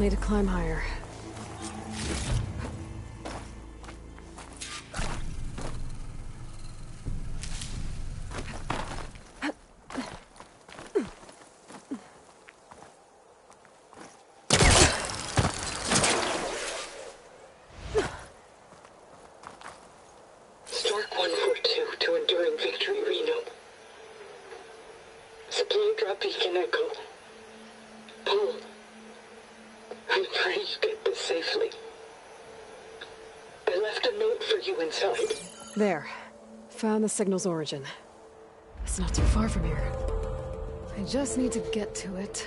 need to climb higher. Stark 142 to Enduring Victory, Reno. Supply drop beacon Echo. Paul, I'm praying you get this safely. I left a note for you inside. There. Found the signal's origin. It's not too far from here. I just need to get to it.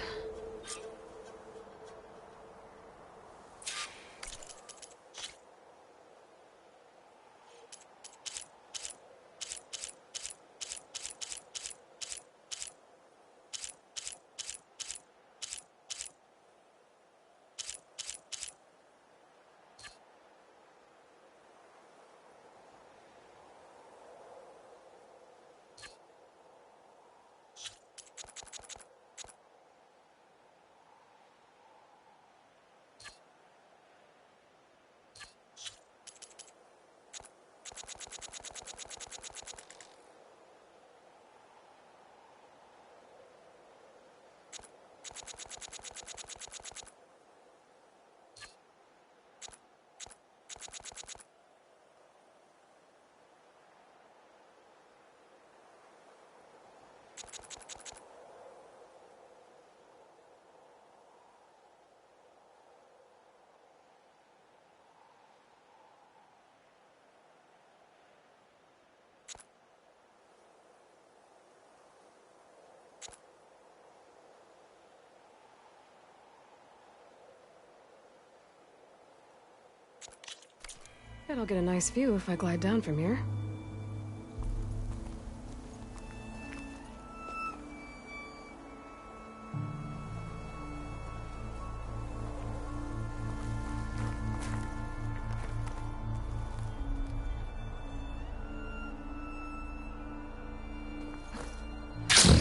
Bet I'll get a nice view if I glide down from here.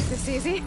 This easy?